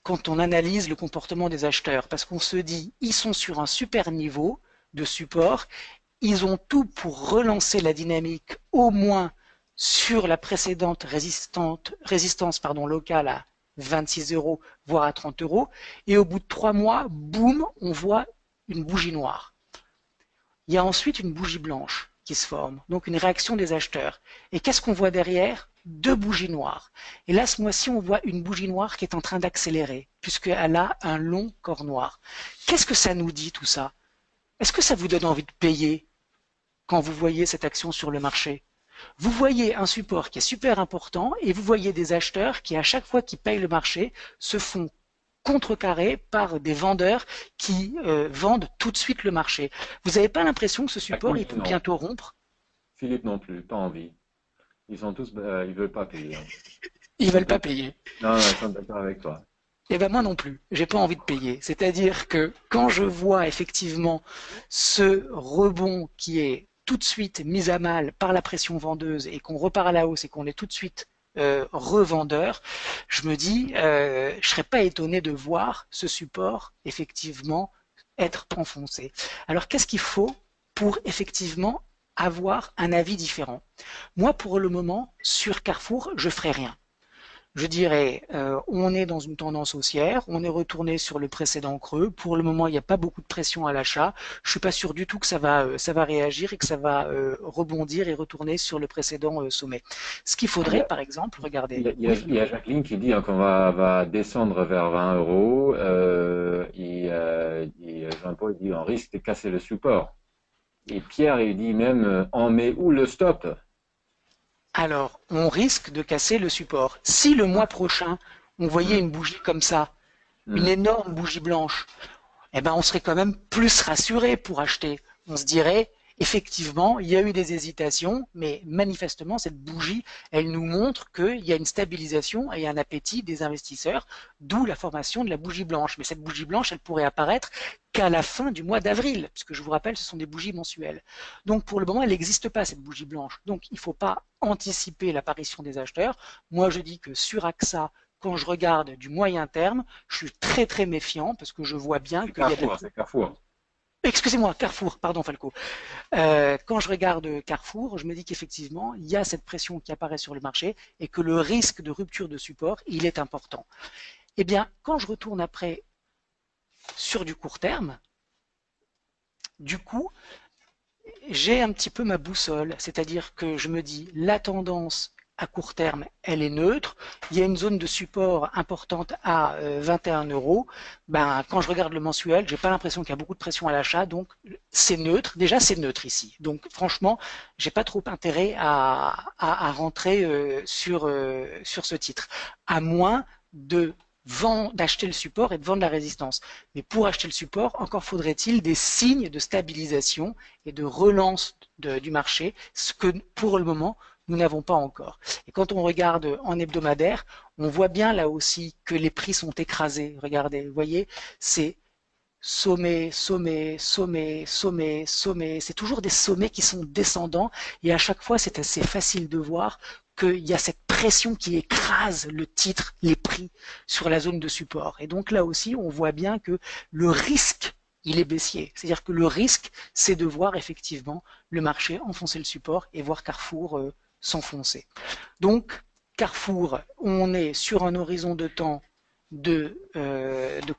quand on analyse le comportement des acheteurs, parce qu'on se dit, ils sont sur un super niveau de support, ils ont tout pour relancer la dynamique au moins sur la précédente résistance locale à 26 euros, voire à 30 euros, et au bout de 3 mois, boum, on voit une bougie noire. Il y a ensuite une bougie blanche qui se forme, donc une réaction des acheteurs. Et qu'est-ce qu'on voit derrière? Deux bougies noires. Et là, ce mois-ci, on voit une bougie noire qui est en train d'accélérer, puisqu'elle a un long corps noir. Qu'est-ce que ça nous dit tout ça? Est-ce que ça vous donne envie de payer quand vous voyez cette action sur le marché? Vous voyez un support qui est super important et vous voyez des acheteurs qui, à chaque fois qu'ils payent le marché, se font contrecarrer par des vendeurs qui vendent tout de suite le marché. Vous n'avez pas l'impression que ce support il peut Non. bientôt rompre? Philippe non plus, pas envie. Ils sont tous, ils veulent pas payer, hein. Ils veulent pas payer. Non, ils sont d'accord avec toi. Eh ben moi non plus, j'ai pas envie de payer. C'est-à-dire que quand je vois effectivement ce rebond qui est tout de suite mis à mal par la pression vendeuse et qu'on repart à la hausse et qu'on est tout de suite revendeur, je me dis, je serais pas étonné de voir ce support effectivement être enfoncé. Alors qu'est-ce qu'il faut pour effectivement avoir un avis différent? Moi, pour le moment, sur Carrefour, je ferai rien. Je dirais, on est dans une tendance haussière, on est retourné sur le précédent creux. Pour le moment, il n'y a pas beaucoup de pression à l'achat. Je suis pas sûr du tout que ça va réagir et que ça va rebondir et retourner sur le précédent sommet. Ce qu'il Il y faudrait, a, par exemple, regardez. il Oui, y a Jacqueline qui dit hein, qu'on va descendre vers 20 euros et Jean-Paul dit on risque de casser le support. Et Pierre, il dit même on met où le stop? alors, on risque de casser le support. Si le mois prochain, on voyait Hmm, une bougie comme ça, une hmm. énorme bougie blanche, eh ben, on serait quand même plus rassuré pour acheter. On se dirait, effectivement, il y a eu des hésitations, mais manifestement, cette bougie, elle nous montre qu'il y a une stabilisation et un appétit des investisseurs, d'où la formation de la bougie blanche. Mais cette bougie blanche, elle pourrait apparaître qu'à la fin du mois d'avril, puisque je vous rappelle, ce sont des bougies mensuelles. Donc, pour le moment, elle n'existe pas, cette bougie blanche. Donc, il ne faut pas anticiper l'apparition des acheteurs. Moi, je dis que sur AXA, quand je regarde du moyen terme, je suis très très méfiant parce que je vois bien C'est qu'il y a de Carrefour, c'est Carrefour. Excusez-moi, Carrefour, pardon Falco. Quand je regarde Carrefour, je me dis qu'effectivement, il y a cette pression qui apparaît sur le marché et que le risque de rupture de support, il est important. Eh bien, quand je retourne après sur du court terme, du coup, j'ai un petit peu ma boussole, c'est-à-dire que je me dis la tendance à court terme, elle est neutre. Il y a une zone de support importante à 21 euros. Ben, quand je regarde le mensuel, j'ai pas l'impression qu'il y a beaucoup de pression à l'achat, donc c'est neutre. Déjà, c'est neutre ici. Donc, franchement, j'ai pas trop intérêt à rentrer sur ce titre, à moins de d'acheter le support et de vendre la résistance. Mais pour acheter le support, encore faudrait-il des signes de stabilisation et de relance du marché, ce que pour le moment, nous n'avons pas encore. Et quand on regarde en hebdomadaire, on voit bien là aussi que les prix sont écrasés. Regardez, vous voyez, c'est sommet, sommet, sommet, sommet, sommet. C'est toujours des sommets qui sont descendants et à chaque fois, c'est assez facile de voir qu'il y a cette pression qui écrase le titre, les prix sur la zone de support. Et donc là aussi, on voit bien que le risque, il est baissier. C'est-à-dire que le risque, c'est de voir effectivement le marché enfoncer le support et voir Carrefour s'enfoncer. Donc, Carrefour, on est sur un horizon de temps de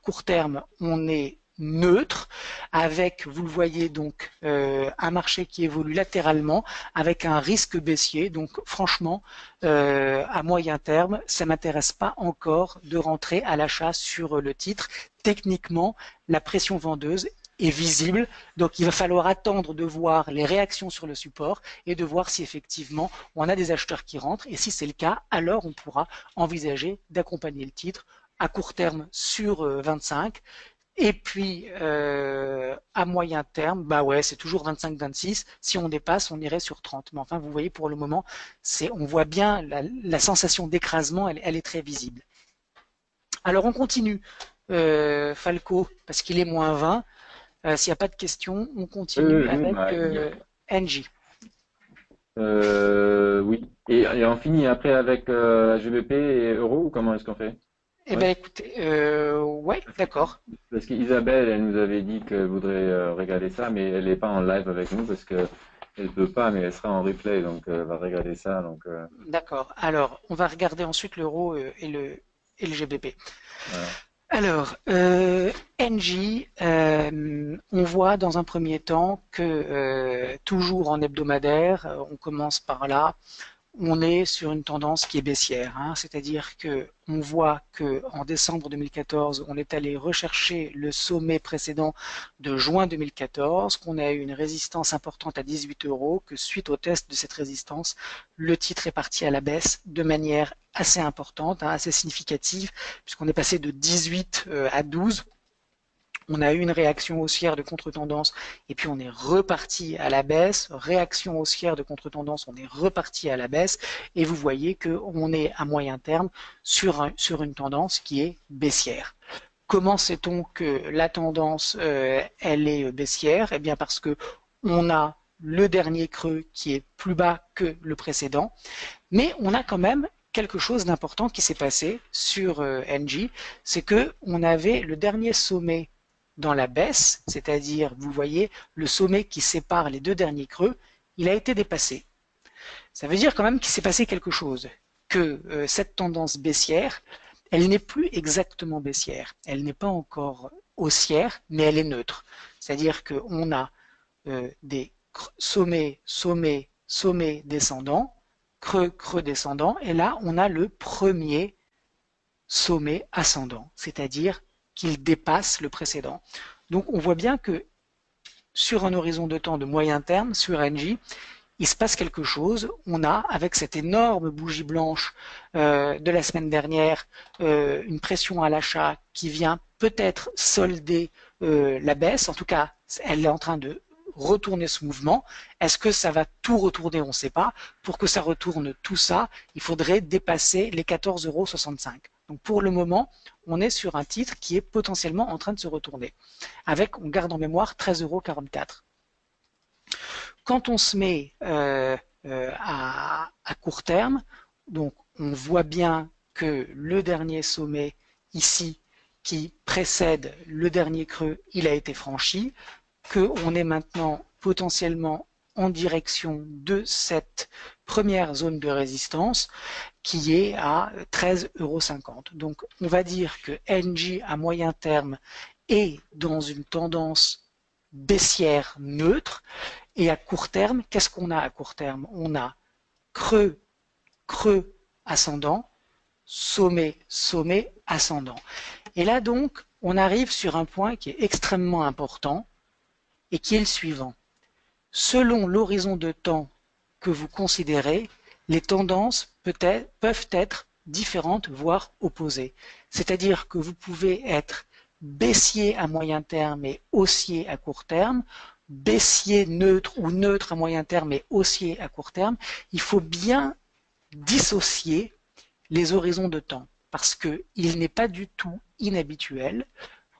court terme, on est neutre, avec, vous le voyez donc, un marché qui évolue latéralement, avec un risque baissier. Donc franchement, à moyen terme, ça m'intéresse pas encore de rentrer à l'achat sur le titre. Techniquement, la pression vendeuse est visible, donc il va falloir attendre de voir les réactions sur le support et de voir si effectivement on a des acheteurs qui rentrent, et si c'est le cas, alors on pourra envisager d'accompagner le titre à court terme sur 25, Et puis, à moyen terme, bah ouais, c'est toujours 25-26. Si on dépasse, on irait sur 30. Mais enfin, vous voyez, pour le moment, on voit bien la sensation d'écrasement, elle est très visible. Alors, on continue, Falco, parce qu'il est moins 20. S'il n'y a pas de questions, on Oui, continue oui, oui, avec bah, NJ. oui. Et on finit après avec GBP et euro ou comment est-ce qu'on fait? Eh Oui. ben, écoutez, ouais, d'accord. Parce qu'Isabelle, elle nous avait dit qu'elle voudrait regarder ça, mais elle n'est pas en live avec nous parce que elle peut pas, mais elle sera en replay, donc elle va regarder ça. Donc D'accord. Alors, on va regarder ensuite l'euro et le GBP. voilà. Alors, NJ, on voit dans un premier temps que toujours en hebdomadaire, on commence par là, on est sur une tendance qui est baissière, hein. C'est-à-dire que on voit que en décembre 2014, on est allé rechercher le sommet précédent de juin 2014, qu'on a eu une résistance importante à 18 euros, que suite au test de cette résistance, le titre est parti à la baisse de manière assez importante, hein, assez significative, puisqu'on est passé de 18 à 12. On a eu une réaction haussière de contre-tendance et puis on est reparti à la baisse, réaction haussière de contre-tendance, on est reparti à la baisse et vous voyez qu'on est à moyen terme sur une tendance qui est baissière. Comment sait-on que la tendance elle est baissière? Eh bien parce que on a le dernier creux qui est plus bas que le précédent, mais on a quand même quelque chose d'important qui s'est passé sur NG, c'est que on avait le dernier sommet dans la baisse, c'est-à-dire, vous voyez, le sommet qui sépare les deux derniers creux, il a été dépassé. Ça veut dire quand même qu'il s'est passé quelque chose, que cette tendance baissière, elle n'est plus exactement baissière, elle n'est pas encore haussière, mais elle est neutre. C'est-à-dire qu'on a des sommets, sommets, sommets descendants, creux, creux descendant, et là on a le premier sommet ascendant, c'est-à-dire qu'il dépasse le précédent. Donc on voit bien que sur un horizon de temps de moyen terme, sur NJ, il se passe quelque chose. On a, avec cette énorme bougie blanche de la semaine dernière, une pression à l'achat qui vient peut-être solder la baisse. En tout cas, elle est en train de retourner ce mouvement. Est-ce que ça va tout retourner? On ne sait pas. Pour que ça retourne tout ça, il faudrait dépasser les 14,65 €. Donc pour le moment, on est sur un titre qui est potentiellement en train de se retourner. Avec, on garde en mémoire, 13,44 €. Quand on se met à court terme, donc on voit bien que le dernier sommet ici qui précède le dernier creux, il a été franchi, qu'on est maintenant potentiellement en direction de cette première zone de résistance qui est à 13,50 €. Donc on va dire que NJ à moyen terme est dans une tendance baissière neutre. Et à court terme, qu'est-ce qu'on a à court terme? On a creux, creux ascendant, sommet, sommet ascendant. Et là donc, on arrive sur un point qui est extrêmement important et qui est le suivant. Selon l'horizon de temps que vous considérez, les tendances peuvent être différentes, voire opposées. C'est-à-dire que vous pouvez être baissier à moyen terme et haussier à court terme, baissier neutre ou neutre à moyen terme et haussier à court terme. Il faut bien dissocier les horizons de temps parce qu'il n'est pas du tout inhabituel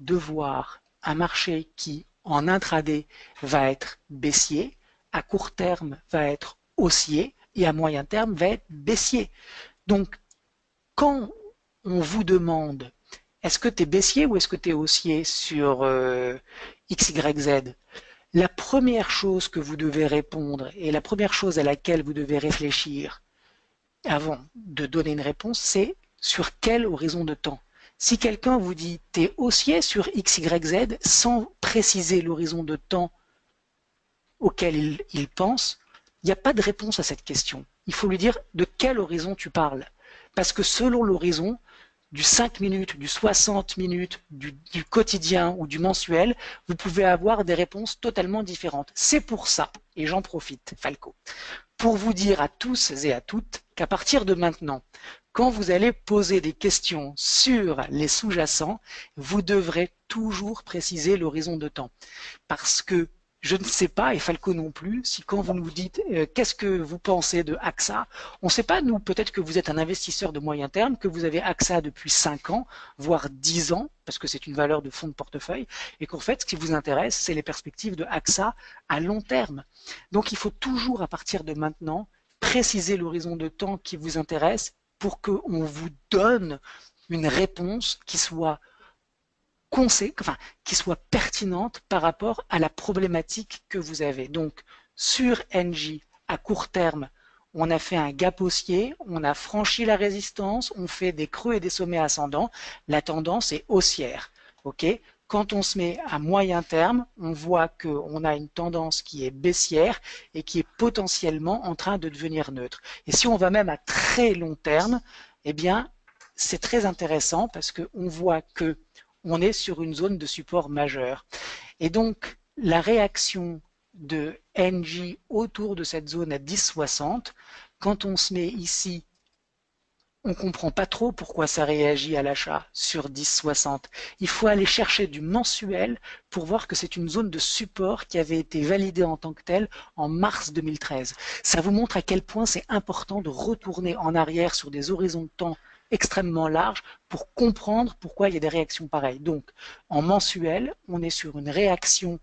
de voir un marché qui en intraday va être baissier, à court terme va être haussier et à moyen terme va être baissier. Donc quand on vous demande est-ce que tu es baissier ou est-ce que tu es haussier sur XYZ, la première chose que vous devez répondre et la première chose à laquelle vous devez réfléchir avant de donner une réponse, c'est sur quel horizon de temps. Si quelqu'un vous dit t'es haussier sur XYZ sans préciser l'horizon de temps auquel il pense, il n'y a pas de réponse à cette question. Il faut lui dire de quel horizon tu parles. Parce que selon l'horizon, du 5 minutes, du 60 minutes, du quotidien ou du mensuel, vous pouvez avoir des réponses totalement différentes. C'est pour ça, et j'en profite, Falco, pour vous dire à tous et à toutes qu'à partir de maintenant, quand vous allez poser des questions sur les sous-jacents, vous devrez toujours préciser l'horizon de temps. Parce que je ne sais pas, et Falco non plus, si quand vous nous dites qu'est-ce que vous pensez de AXA, on ne sait pas, nous, peut-être que vous êtes un investisseur de moyen terme, que vous avez AXA depuis 5 ans, voire 10 ans, parce que c'est une valeur de fonds de portefeuille, et qu'en fait, ce qui vous intéresse, c'est les perspectives de AXA à long terme. Donc il faut toujours, à partir de maintenant, préciser l'horizon de temps qui vous intéresse pour qu'on vous donne une réponse qui soit qui soit pertinente par rapport à la problématique que vous avez. Donc, sur NJ, à court terme, on a fait un gap haussier, on a franchi la résistance, on fait des creux et des sommets ascendants. La tendance est haussière. Ok. Quand on se met à moyen terme, on voit qu'on a une tendance qui est baissière et qui est potentiellement en train de devenir neutre. Et si on va même à très long terme, eh bien, c'est très intéressant parce qu'on voit que on est sur une zone de support majeure. Et donc, la réaction de NJ autour de cette zone à 10,60, quand on se met ici, on ne comprend pas trop pourquoi ça réagit à l'achat sur 10,60. Il faut aller chercher du mensuel pour voir que c'est une zone de support qui avait été validée en tant que telle en mars 2013. Ça vous montre à quel point c'est important de retourner en arrière sur des horizons de temps extrêmement larges pour comprendre pourquoi il y a des réactions pareilles. Donc, en mensuel, on est sur une réaction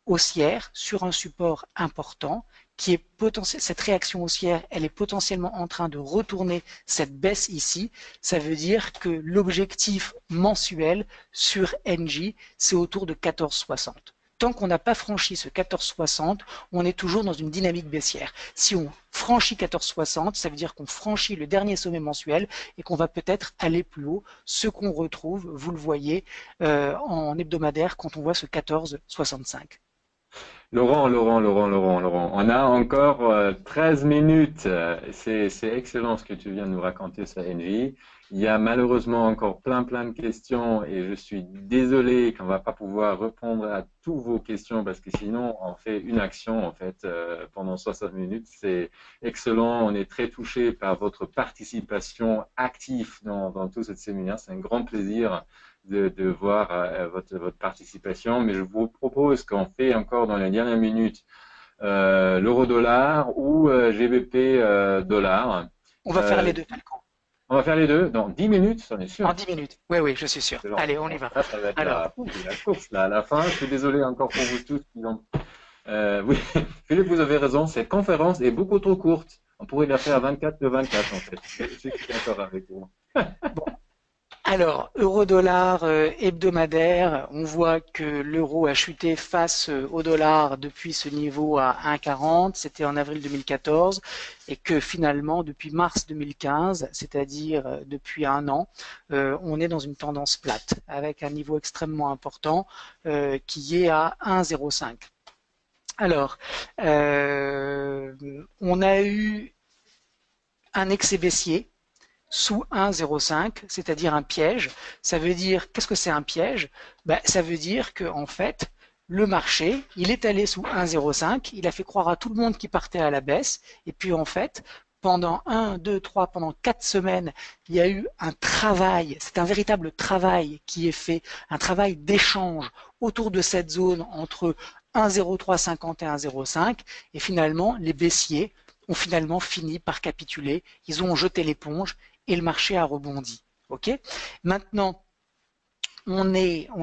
haussière sur un support important qui est potentiel. Cette réaction haussière, elle est potentiellement en train de retourner cette baisse ici. Ça veut dire que l'objectif mensuel sur NJ, c'est autour de 14,60. Tant qu'on n'a pas franchi ce 14,60, on est toujours dans une dynamique baissière. Si on franchit 14,60, ça veut dire qu'on franchit le dernier sommet mensuel et qu'on va peut-être aller plus haut, ce qu'on retrouve, vous le voyez, en hebdomadaire quand on voit ce 14,65. Laurent, on a encore 13 minutes. C'est excellent ce que tu viens de nous raconter sur NJ. Il y a malheureusement encore plein de questions et je suis désolé qu'on va pas pouvoir répondre à toutes vos questions parce que sinon on fait une action en fait pendant 60 minutes. C'est excellent. On est très touché par votre participation active dans tout ce séminaire. C'est un grand plaisir de voir votre participation, mais je vous propose qu'on fait encore dans les dernières minutes l'euro-dollar ou GBP dollar. On va faire les deux, Falco. On va faire les deux dans 10 minutes, on est sûr. En 10 minutes. Oui, oui, je suis sûr. Allez, on y va. Ça va être la course là, à la fin. Je suis désolé encore pour vous tous. Oui, Philippe, vous avez raison. Cette conférence est beaucoup trop courte. On pourrait la faire à 24 de 24 en fait. Je suis d'accord avec vous. Bon. Alors, euro-dollar hebdomadaire, on voit que l'euro a chuté face au dollar depuis ce niveau à 1,40, c'était en avril 2014, et que finalement, depuis mars 2015, c'est-à-dire depuis un an, on est dans une tendance plate, avec un niveau extrêmement important qui est à 1,05. Alors, on a eu un excès baissier sous 1,05, c'est-à-dire un piège. Ça veut dire, qu'est-ce que c'est un piège? Ça veut dire que en fait, le marché, il est allé sous 1,05, il a fait croire à tout le monde qu'il partait à la baisse, et puis en fait, pendant 1, 2, 3, pendant 4 semaines, il y a eu un travail, c'est un véritable travail qui est fait, un travail d'échange autour de cette zone entre 1,0350 et 1,05, et finalement, les baissiers ont finalement fini par capituler, ils ont jeté l'éponge, et le marché a rebondi. Ok. Maintenant, on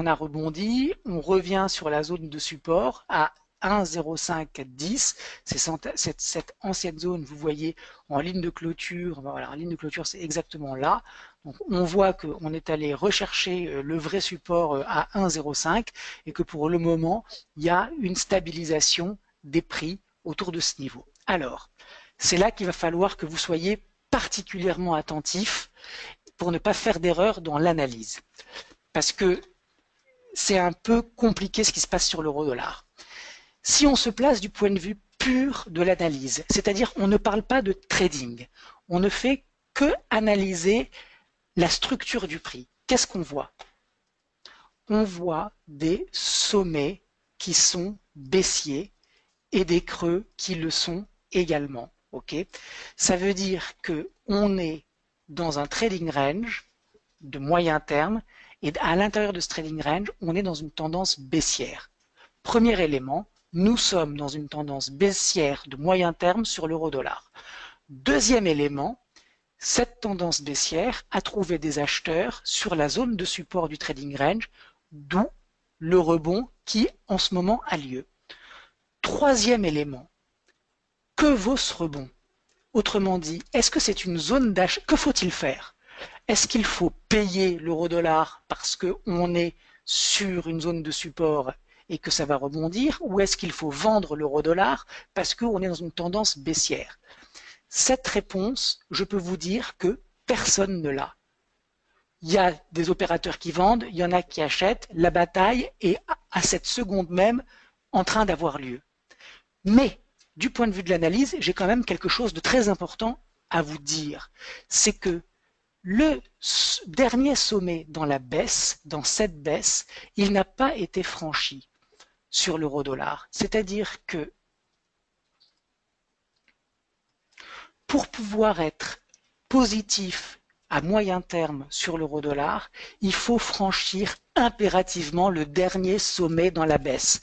a rebondi, on revient sur la zone de support à 1,0510. C'est cette ancienne zone, vous voyez, en ligne de clôture. Voilà, en ligne de clôture, c'est exactement là. Donc, on voit qu'on est allé rechercher le vrai support à 1,05 et que pour le moment, il y a une stabilisation des prix autour de ce niveau. Alors, c'est là qu'il va falloir que vous soyez particulièrement attentif pour ne pas faire d'erreur dans l'analyse. Parce que c'est un peu compliqué ce qui se passe sur l'euro-dollar. Si on se place du point de vue pur de l'analyse, c'est-à-dire on ne parle pas de trading, on ne fait que analyser la structure du prix. Qu'est-ce qu'on voit? On voit des sommets qui sont baissiers et des creux qui le sont également. Okay, ça veut dire qu'on est dans un trading range de moyen terme et à l'intérieur de ce trading range, on est dans une tendance baissière. Premier élément, nous sommes dans une tendance baissière de moyen terme sur l'euro-dollar. Deuxième élément, cette tendance baissière a trouvé des acheteurs sur la zone de support du trading range, d'où le rebond qui en ce moment a lieu. Troisième élément, que vaut ce rebond? Autrement dit, est-ce que c'est une zone d'achat? Que faut-il faire? Est-ce qu'il faut payer l'euro-dollar parce qu'on est sur une zone de support et que ça va rebondir, ou est-ce qu'il faut vendre l'euro-dollar parce qu'on est dans une tendance baissière? Cette réponse, je peux vous dire que personne ne l'a. Il y a des opérateurs qui vendent, il y en a qui achètent, la bataille est à cette seconde même en train d'avoir lieu. Mais du point de vue de l'analyse, j'ai quand même quelque chose de très important à vous dire. C'est que le dernier sommet dans la baisse, dans cette baisse, il n'a pas été franchi sur l'euro-dollar. C'est-à-dire que pour pouvoir être positif à moyen terme sur l'euro-dollar, il faut franchir impérativement le dernier sommet dans la baisse.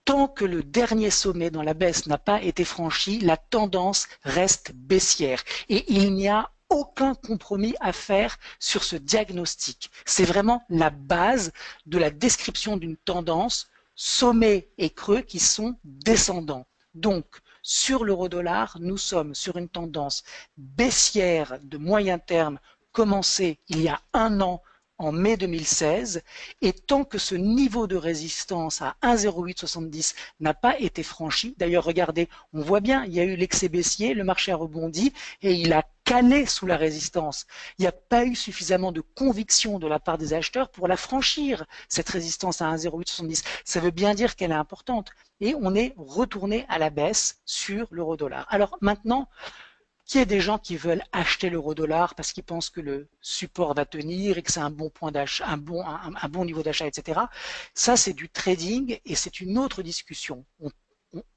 Tant que le dernier sommet dans la baisse n'a pas été franchi, la tendance reste baissière et il n'y a aucun compromis à faire sur ce diagnostic. C'est vraiment la base de la description d'une tendance, sommet et creux qui sont descendants. Donc, sur l'euro-dollar, nous sommes sur une tendance baissière de moyen terme commencée il y a un an en mai 2016, et tant que ce niveau de résistance à 1,0870 n'a pas été franchi, d'ailleurs regardez, on voit bien, il y a eu l'excès baissier, le marché a rebondi et il a calé sous la résistance. Il n'y a pas eu suffisamment de conviction de la part des acheteurs pour la franchir, cette résistance à 1,0870. Ça veut bien dire qu'elle est importante. Et on est retourné à la baisse sur l'euro-dollar. Alors maintenant, qu'il y ait des gens qui veulent acheter l'euro-dollar parce qu'ils pensent que le support va tenir et que c'est un bon point d'achat, un bon niveau d'achat, etc. Ça, c'est du trading et c'est une autre discussion.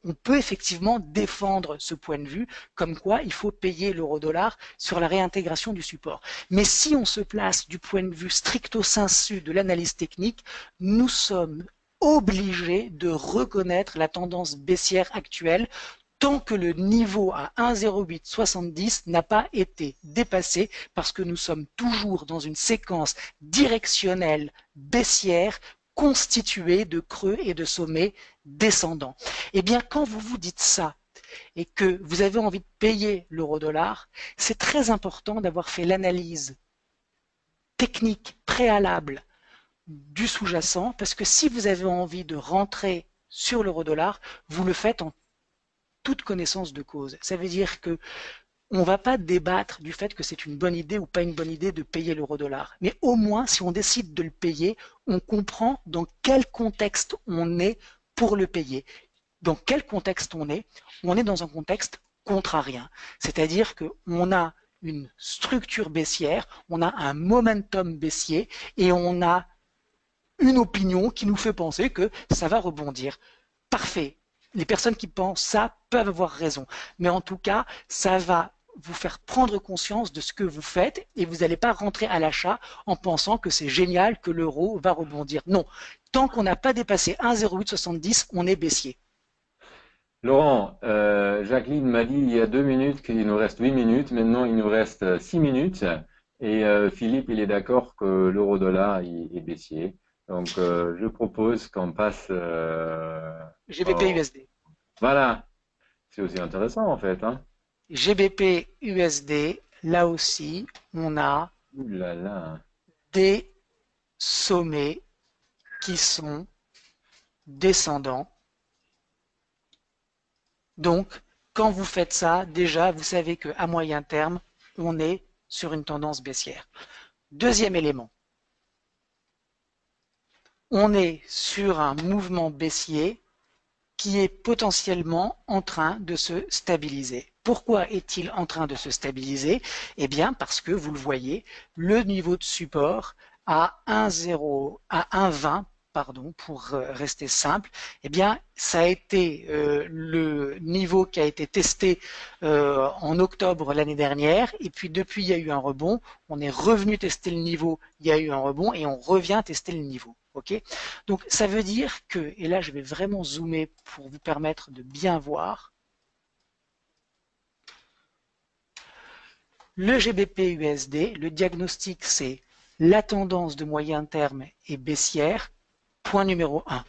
On peut effectivement défendre ce point de vue, comme quoi il faut payer l'euro-dollar sur la réintégration du support. Mais si on se place du point de vue stricto sensu de l'analyse technique, nous sommes obligés de reconnaître la tendance baissière actuelle tant que le niveau à 1,0870 n'a pas été dépassé parce que nous sommes toujours dans une séquence directionnelle baissière constituée de creux et de sommets descendants. Eh bien, quand vous vous dites ça et que vous avez envie de payer l'euro-dollar, c'est très important d'avoir fait l'analyse technique préalable du sous-jacent parce que si vous avez envie de rentrer sur l'euro-dollar, vous le faites en toute connaissance de cause. Ça veut dire que on ne va pas débattre du fait que c'est une bonne idée ou pas une bonne idée de payer l'euro-dollar. Mais au moins, si on décide de le payer, on comprend dans quel contexte on est pour le payer. Dans quel contexte on est? On est dans un contexte contrarien. C'est-à-dire qu'on a une structure baissière, on a un momentum baissier et on a une opinion qui nous fait penser que ça va rebondir. Parfait. Les personnes qui pensent ça peuvent avoir raison. Mais en tout cas, ça va vous faire prendre conscience de ce que vous faites et vous n'allez pas rentrer à l'achat en pensant que c'est génial, que l'euro va rebondir. Non. Tant qu'on n'a pas dépassé 1,0870, on est baissier. Laurent, Jacqueline m'a dit il y a 2 minutes qu'il nous reste 8 minutes. Maintenant, il nous reste 6 minutes. Et Philippe, il est d'accord que l'euro-dollar est baissier. Donc, je propose qu'on passe GBP USD. Voilà, c'est aussi intéressant en fait, hein. GBP USD, là aussi, on a Ouh là là. des sommets qui sont descendants. Donc, quand vous faites ça, déjà, vous savez qu'à moyen terme, on est sur une tendance baissière. Deuxième élément, on est sur un mouvement baissier qui est potentiellement en train de se stabiliser. Pourquoi est-il en train de se stabiliser? Eh bien, parce que vous le voyez, le niveau de support à 1,0, à 1,20, pardon, pour rester simple, eh bien, ça a été le niveau qui a été testé en octobre l'année dernière, et puis depuis il y a eu un rebond, on est revenu tester le niveau, il y a eu un rebond, et on revient tester le niveau. Ok? Donc ça veut dire que, et là je vais vraiment zoomer pour vous permettre de bien voir, le GBP-USD, le diagnostic, c'est la tendance de moyen terme est baissière, point numéro 1.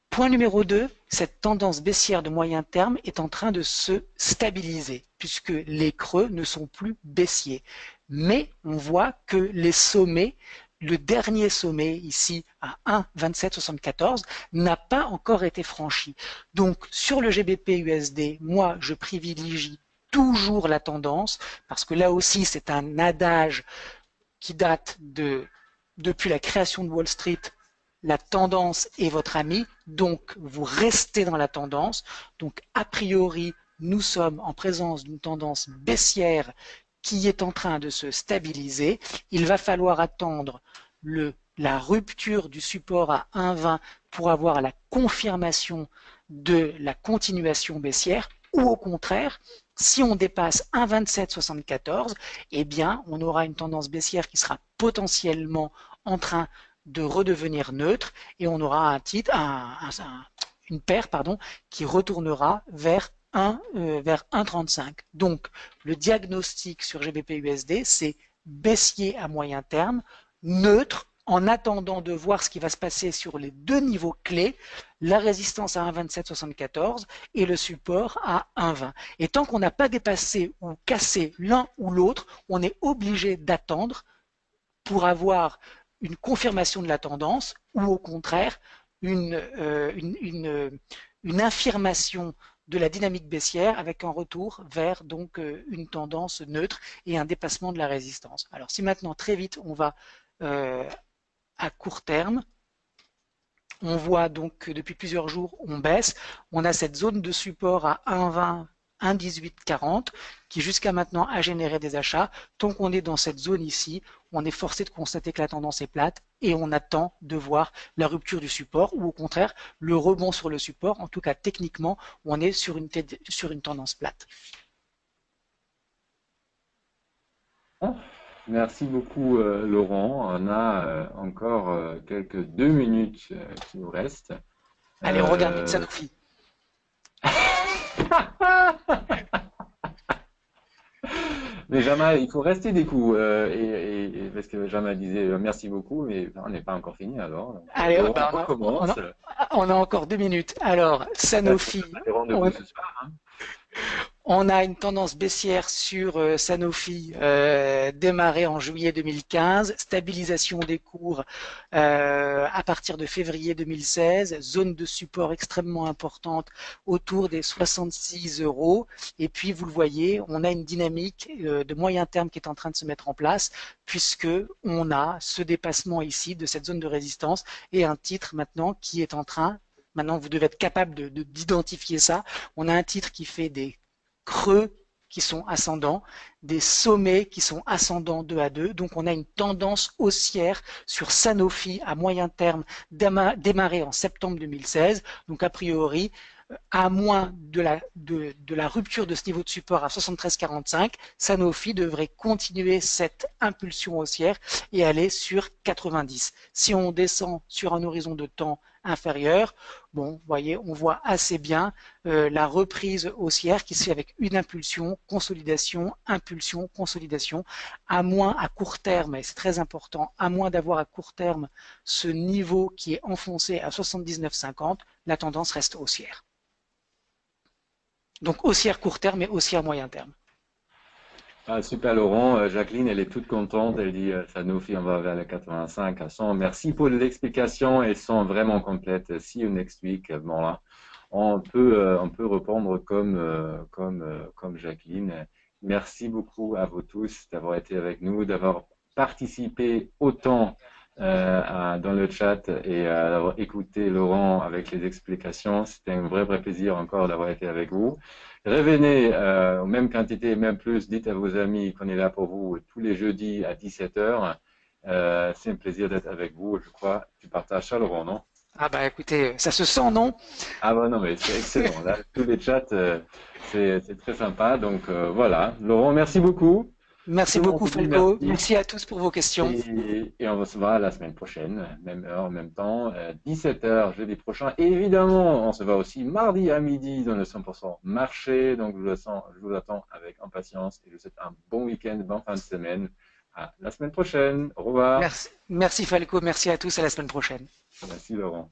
Point numéro 2, cette tendance baissière de moyen terme est en train de se stabiliser, puisque les creux ne sont plus baissiers. Mais on voit que les sommets, le dernier sommet ici à 1,2774 n'a pas encore été franchi. Donc sur le GBP-USD, moi je privilégie toujours la tendance, parce que là aussi c'est un adage qui date depuis la création de Wall Street. La tendance est votre ami, donc vous restez dans la tendance. Donc a priori, nous sommes en présence d'une tendance baissière qui est en train de se stabiliser. Il va falloir attendre la rupture du support à 1,20 pour avoir la confirmation de la continuation baissière, ou au contraire, si on dépasse 1,2774, eh bien, on aura une tendance baissière qui sera potentiellement en train de redevenir neutre, et on aura une paire qui retournera vers 1,35. Donc, le diagnostic sur GBP-USD, c'est baissier à moyen terme, neutre, en attendant de voir ce qui va se passer sur les deux niveaux clés, la résistance à 1,2774 et le support à 1,20. Et tant qu'on n'a pas dépassé ou cassé l'un ou l'autre, on est obligé d'attendre pour avoir une confirmation de la tendance, ou au contraire une infirmation de la dynamique baissière avec un retour vers donc une tendance neutre et un dépassement de la résistance. Alors si maintenant très vite on va à court terme, on voit donc que depuis plusieurs jours on baisse, on a cette zone de support à 1,20, 1,1840 qui jusqu'à maintenant a généré des achats. Tant qu'on est dans cette zone ici, on est forcé de constater que la tendance est plate et on attend de voir la rupture du support, ou au contraire le rebond sur le support. En tout cas techniquement, on est sur une tendance plate. Merci beaucoup, Laurent. On a encore quelques 2 minutes qui nous restent. Allez, on regarde vite Sanofi. Mais Jamal, il faut rester des coups. Parce que Jamal disait merci beaucoup, mais on n'est pas encore fini alors. Donc, allez, Laurent, on recommence. On a encore 2 minutes. Alors, Sanofi. Rendez-vous ce soir. Hein. On a une tendance baissière sur Sanofi démarrée en juillet 2015, stabilisation des cours à partir de février 2016, zone de support extrêmement importante autour des 66 €. Et puis, vous le voyez, on a une dynamique de moyen terme qui est en train de se mettre en place, puisque on a ce dépassement ici de cette zone de résistance et un titre maintenant qui est en train, maintenant vous devez être capable d'identifier ça, on a un titre qui fait des creux qui sont ascendants, des sommets qui sont ascendants 2 à 2. Donc on a une tendance haussière sur Sanofi à moyen terme démarrée en septembre 2016. Donc a priori, à moins de la rupture de ce niveau de support à 73,45, Sanofi devrait continuer cette impulsion haussière et aller sur 90. Si on descend sur un horizon de temps inférieur, bon, vous voyez, on voit assez bien la reprise haussière qui se fait avec une impulsion, consolidation, impulsion, consolidation, à moins à court terme, et c'est très important, à moins d'avoir à court terme ce niveau qui est enfoncé à 79,50, la tendance reste haussière. Donc haussière court terme et haussière moyen terme. Ah, super Laurent, Jacqueline, elle est toute contente, elle dit Sanofi, on va vers les 85 à 100. Merci pour l'explication, elles sont vraiment complètes. See you next week. Bon là, on peut répondre comme Jacqueline. Merci beaucoup à vous tous d'avoir été avec nous, d'avoir participé autant dans le chat et d'avoir écouté Laurent avec les explications. C'était un vrai plaisir encore d'avoir été avec vous. Revenez aux mêmes quantités, même plus. Dites à vos amis qu'on est là pour vous tous les jeudis à 17 heures. C'est un plaisir d'être avec vous. Je crois tu partages ça, Laurent, non? Ah bah écoutez, ça se sent, non? Ah bah non, mais c'est excellent. Là, tous les chats, c'est très sympa. Donc voilà. Laurent, merci beaucoup. Merci Tout le monde beaucoup, vous dit Falco. merci. Merci à tous pour vos questions. Et on se voit la semaine prochaine, même heure, même temps, 17 heures jeudi prochain. Et évidemment, on se voit aussi mardi à midi dans le 100% marché. Donc je vous attends avec impatience et je vous souhaite un bon week-end, bonne fin de semaine. À la semaine prochaine. Au revoir. Merci, merci Falco, merci à tous, à la semaine prochaine. Merci Laurent.